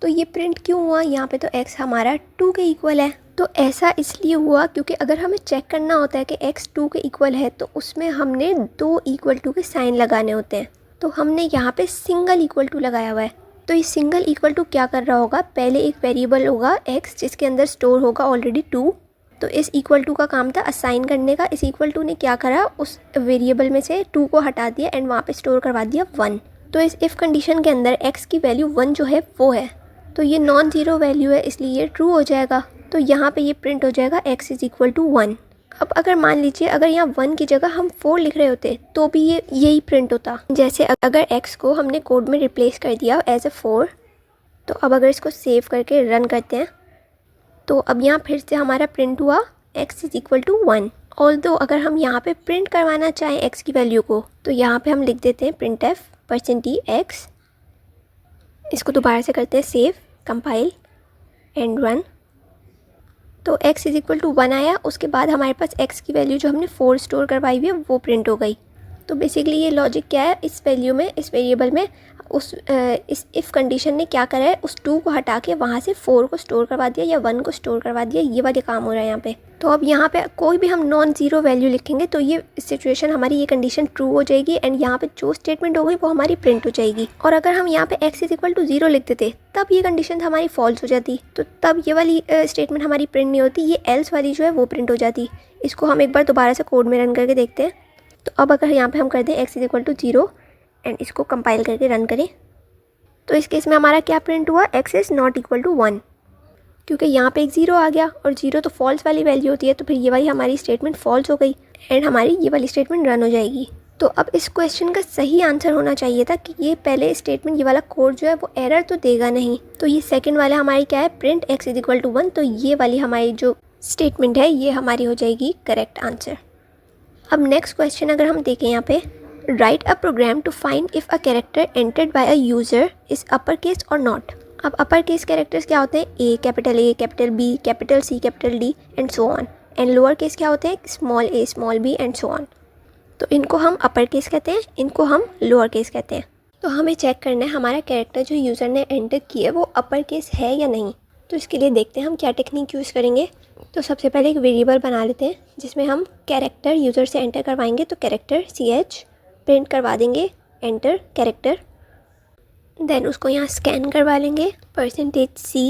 Speaker 1: तो ये प्रिंट क्यों हुआ, यहाँ पे तो x हमारा 2 के इक्वल है। तो ऐसा इसलिए हुआ क्योंकि अगर हमें चेक करना होता है कि x 2 के इक्वल है तो उसमें हमने 2 इक्वल टू के साइन लगाने होते हैं। तो हमने यहाँ पे सिंगल इक्वल टू लगाया हुआ है। तो ये सिंगल इक्वल टू क्या कर रहा होगा, पहले एक वेरिएबल होगा x जिसके अंदर स्टोर होगा ऑलरेडी 2। तो इस इक्वल टू का काम था असाइन करने का। इस इक्वल टू ने क्या करा, उस वेरिएबल में से 2 को हटा दिया एंड वहाँ पे स्टोर करवा दिया 1। तो इस इफ़ कंडीशन के अंदर x की वैल्यू 1 जो है वो है, तो ये नॉन ज़ीरो वैल्यू है इसलिए ये ट्रू हो जाएगा। तो यहाँ पे ये प्रिंट हो जाएगा x इज़ इक्वल टू 1। अब अगर मान लीजिए अगर यहाँ 1 की जगह हम 4 लिख रहे होते तो भी ये यही प्रिंट होता। जैसे अगर x को हमने कोड में रिप्लेस कर दिया एज ए 4, तो अब अगर इसको सेव करके रन करते हैं तो अब यहाँ फिर से हमारा प्रिंट हुआ x is equal to 1। Although अगर हम यहाँ पे प्रिंट करवाना चाहें x की वैल्यू को तो यहाँ पे हम लिख देते हैं printf %x। इसको दोबारा से करते हैं सेव, कंपाइल एंड रन। तो x इज़ इक्वल टू 1 आया। उसके बाद हमारे पास x की वैल्यू जो हमने 4 स्टोर करवाई हुई है वो प्रिंट हो गई। तो बेसिकली ये लॉजिक क्या है, इस वैल्यू में, इस वेरिएबल में इस इफ़ कंडीशन ने क्या करा है, उस 2 को हटा के वहाँ से 4 को स्टोर करवा दिया या 1 को स्टोर करवा दिया। ये वाले काम हो रहा है यहाँ पे। तो अब यहाँ पे कोई भी हम नॉन ज़ीरो वैल्यू लिखेंगे तो ये सिचुएशन हमारी, ये कंडीशन ट्रू हो जाएगी एंड यहाँ पे जो स्टेटमेंट होगी वो हमारी प्रिंट हो जाएगी। और अगर हम यहाँ पे x इज़ इक्वल टू 0 लिख देते तब ये कंडीशन हमारी फॉल्स हो जाती। तो तब ये वाली स्टेटमेंट हमारी प्रिंट नहीं होती, ये एल्स वाली जो है वो प्रिंट हो जाती। इसको हम एक बार दोबारा से कोड में रन करके देखते हैं। तो अब अगर यहाँ पे हम कर दें x is equal to 0 and इसको कंपाइल करके रन करें तो इस केस में हमारा क्या प्रिंट हुआ, x is not equal to 1, क्योंकि यहाँ पे एक 0 आ गया और 0 तो फॉल्स वाली वैल्यू होती है। तो फिर ये वाली हमारी स्टेटमेंट फॉल्स हो गई एंड हमारी ये वाली स्टेटमेंट रन हो जाएगी। तो अब इस क्वेश्चन का सही आंसर होना चाहिए था कि ये पहले स्टेटमेंट, ये वाला कोड जो है वो एरर तो देगा नहीं। तो ये सेकंड वाला हमारी क्या है, print x is equal to 1। तो ये वाली हमारी जो स्टेटमेंट है ये हमारी हो जाएगी करेक्ट आंसर। अब नेक्स्ट क्वेश्चन अगर हम देखें यहाँ पे, write a program to find if a character entered by a user is upper case और नॉट। अब अपर केस कैरेक्टर्स क्या होते हैं, A, capital B, capital C, capital D and so on. And lower case क्या होते हैं, small a, small b and so on. तो इनको हम अपर केस कहते हैं, इनको हम लोअर केस कहते हैं। तो हमें चेक करना है हमारा कैरेक्टर जो यूज़र ने एंटर किया है वो अपर केस है या नहीं। तो इसके लिए देखते हैं हम क्या टेक्निक यूज़ करेंगे। तो सबसे पहले एक वेरिएबल बना लेते हैं जिसमें हम कैरेक्टर यूज़र से एंटर करवाएंगे। तो कैरेक्टर CH प्रिंट करवा देंगे एंटर कैरेक्टर, देन उसको यहाँ स्कैन करवा लेंगे %C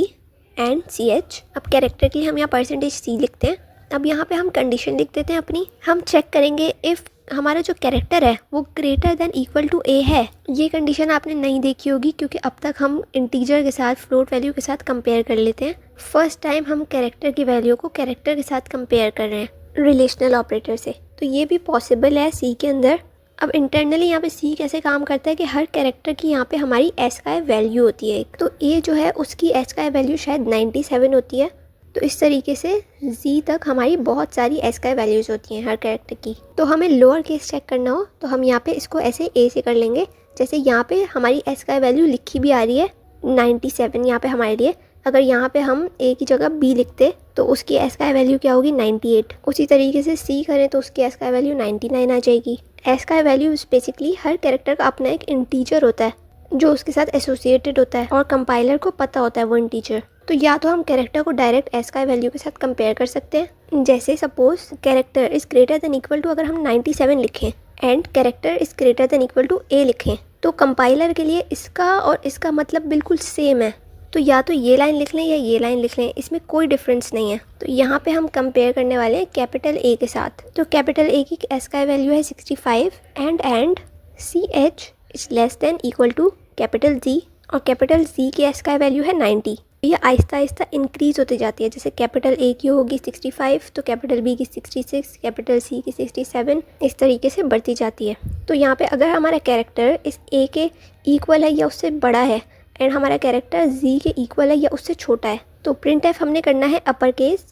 Speaker 1: एंड CH। अब कैरेक्टर के लिए हम यहाँ %C लिखते हैं। अब यहाँ पे हम कंडीशन लिख देते हैं अपनी। हम चेक करेंगे इफ़ हमारा जो कैरेक्टर है वो greater than equal to A है। ये कंडीशन आपने नहीं देखी होगी क्योंकि अब तक हम इंटीजर के साथ, फ्लोट वैल्यू के साथ कंपेयर कर लेते हैं। फर्स्ट टाइम हम कैरेक्टर की वैल्यू को कैरेक्टर के साथ कंपेयर कर रहे हैं रिलेशनल ऑपरेटर से। तो ये भी पॉसिबल है C के अंदर। अब इंटरनली यहाँ पे C कैसे काम करता है कि हर कैरेक्टर की यहाँ पे हमारी एस्काई वैल्यू होती है। तो A जो है उसकी एस्काई वैल्यू शायद 97 होती है। तो इस तरीके से Z तक हमारी बहुत सारी एस्काई वैल्यूज़ होती हैं हर कैरेक्टर की। तो हमें लोअर केस चेक करना हो तो हम यहाँ पे इसको ऐसे A से कर लेंगे। जैसे यहाँ पे हमारी एस्काई वैल्यू लिखी भी आ रही है 97 यहाँ पे हमारे लिए। अगर यहाँ पे हम A की जगह B लिखते तो उसकी एस्काई वैल्यू क्या होगी, 98। उसी तरीके से C करें तो उसकी एस्काई वैल्यू 99 आ जाएगी। एस्काई वैल्यू बेसिकली हर कैरेक्टर का अपना एक इंटीजर होता है जो उसके साथ एसोसिएटेड होता है और कंपाइलर को पता होता है वो इंटीजर। तो या तो हम कैरेक्टर को डायरेक्ट एस्काई वैल्यू के साथ कंपेयर कर सकते हैं। जैसे suppose character is greater than equal to, अगर हम 97 लिखें and character is greater than equal to A लिखें तो कंपाइलर के लिए इसका और इसका मतलब बिल्कुल सेम है। तो या तो ये लाइन लिख लें या ये लाइन लिख लें, इसमें कोई डिफरेंस नहीं है। तो यहाँ पे हम कंपेयर करने वाले हैं कैपिटल A के साथ। तो कैपिटल A की एस्काई वैल्यू है 65 and CH is less than equal to capital Z और कैपिटल Z की एस्काई वैल्यू है 90। ये आहिस्ता आहिस्ता इंक्रीज़ होती जाती है। जैसे कैपिटल ए की होगी 65 तो कैपिटल बी की 66, कैपिटल सी की 67, इस तरीके से बढ़ती जाती है। तो यहाँ पे अगर हमारा कैरेक्टर इस ए के इक्वल है या उससे बड़ा है एंड हमारा कैरेक्टर जी के इक्वल है या उससे छोटा है तो प्रिंट एफ हमने करना है अपर केस।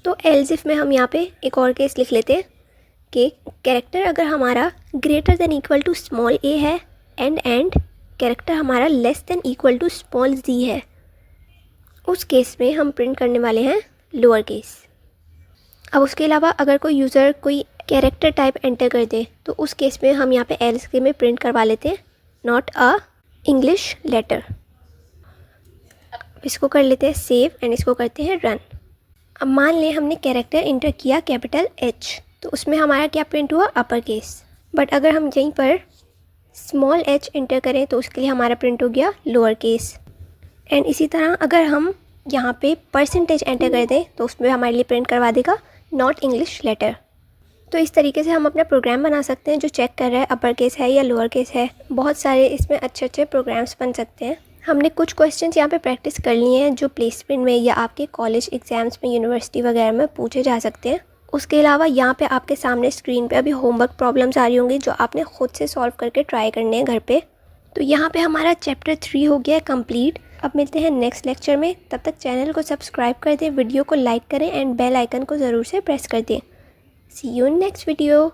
Speaker 1: तो एल्स इफ में हम यहाँ पे एक और केस लिख लेते हैं कि कैरेक्टर अगर हमारा greater than equal to small A है एंड कैरेक्टर हमारा less than equal to small G है, उस केस में हम प्रिंट करने वाले हैं लोअर केस। अब उसके अलावा अगर कोई यूज़र कोई कैरेक्टर टाइप एंटर कर दे तो उस केस में हम यहाँ पे एल्स के में प्रिंट करवा लेते हैं नॉट अ इंग्लिश लेटर। इसको कर लेते हैं सेव एंड इसको करते हैं रन। अब मान लें हमने कैरेक्टर एंटर किया कैपिटल एच तो उसमें हमारा क्या प्रिंट हुआ अपर केस। बट अगर हम यहीं पर स्मॉल एच एंटर करें तो उसके लिए हमारा प्रिंट हो गया लोअर केस। एंड इसी तरह अगर हम यहाँ पे परसेंटेज एंटर कर दें तो उसमें हमारे लिए प्रिंट करवा देगा नॉट इंग्लिश लेटर। तो इस तरीके से हम अपना प्रोग्राम बना सकते हैं जो चेक कर रहा है अपर केस है या लोअर केस है। बहुत सारे इसमें अच्छे अच्छे प्रोग्राम्स बन सकते हैं। हमने कुछ क्वेश्चंस यहाँ पे प्रैक्टिस कर लिए हैं जो प्लेसमेंट में या आपके कॉलेज एग्जाम्स में यूनिवर्सिटी वगैरह में पूछे जा सकते हैं। उसके अलावा यहाँ पे आपके सामने स्क्रीन पे अभी होमवर्क प्रॉब्लम्स आ रही होंगी जो आपने खुद से सॉल्व करके ट्राई करने हैं घर पे। तो यहाँ पे हमारा चैप्टर 3 हो गया है कंप्लीट। अब मिलते हैं नेक्स्ट लेक्चर में, तब तक चैनल को सब्सक्राइब कर दें, वीडियो को लाइक करें एंड बेल आइकन को ज़रूर से प्रेस कर दें। सी यू इन नेक्स्ट वीडियो।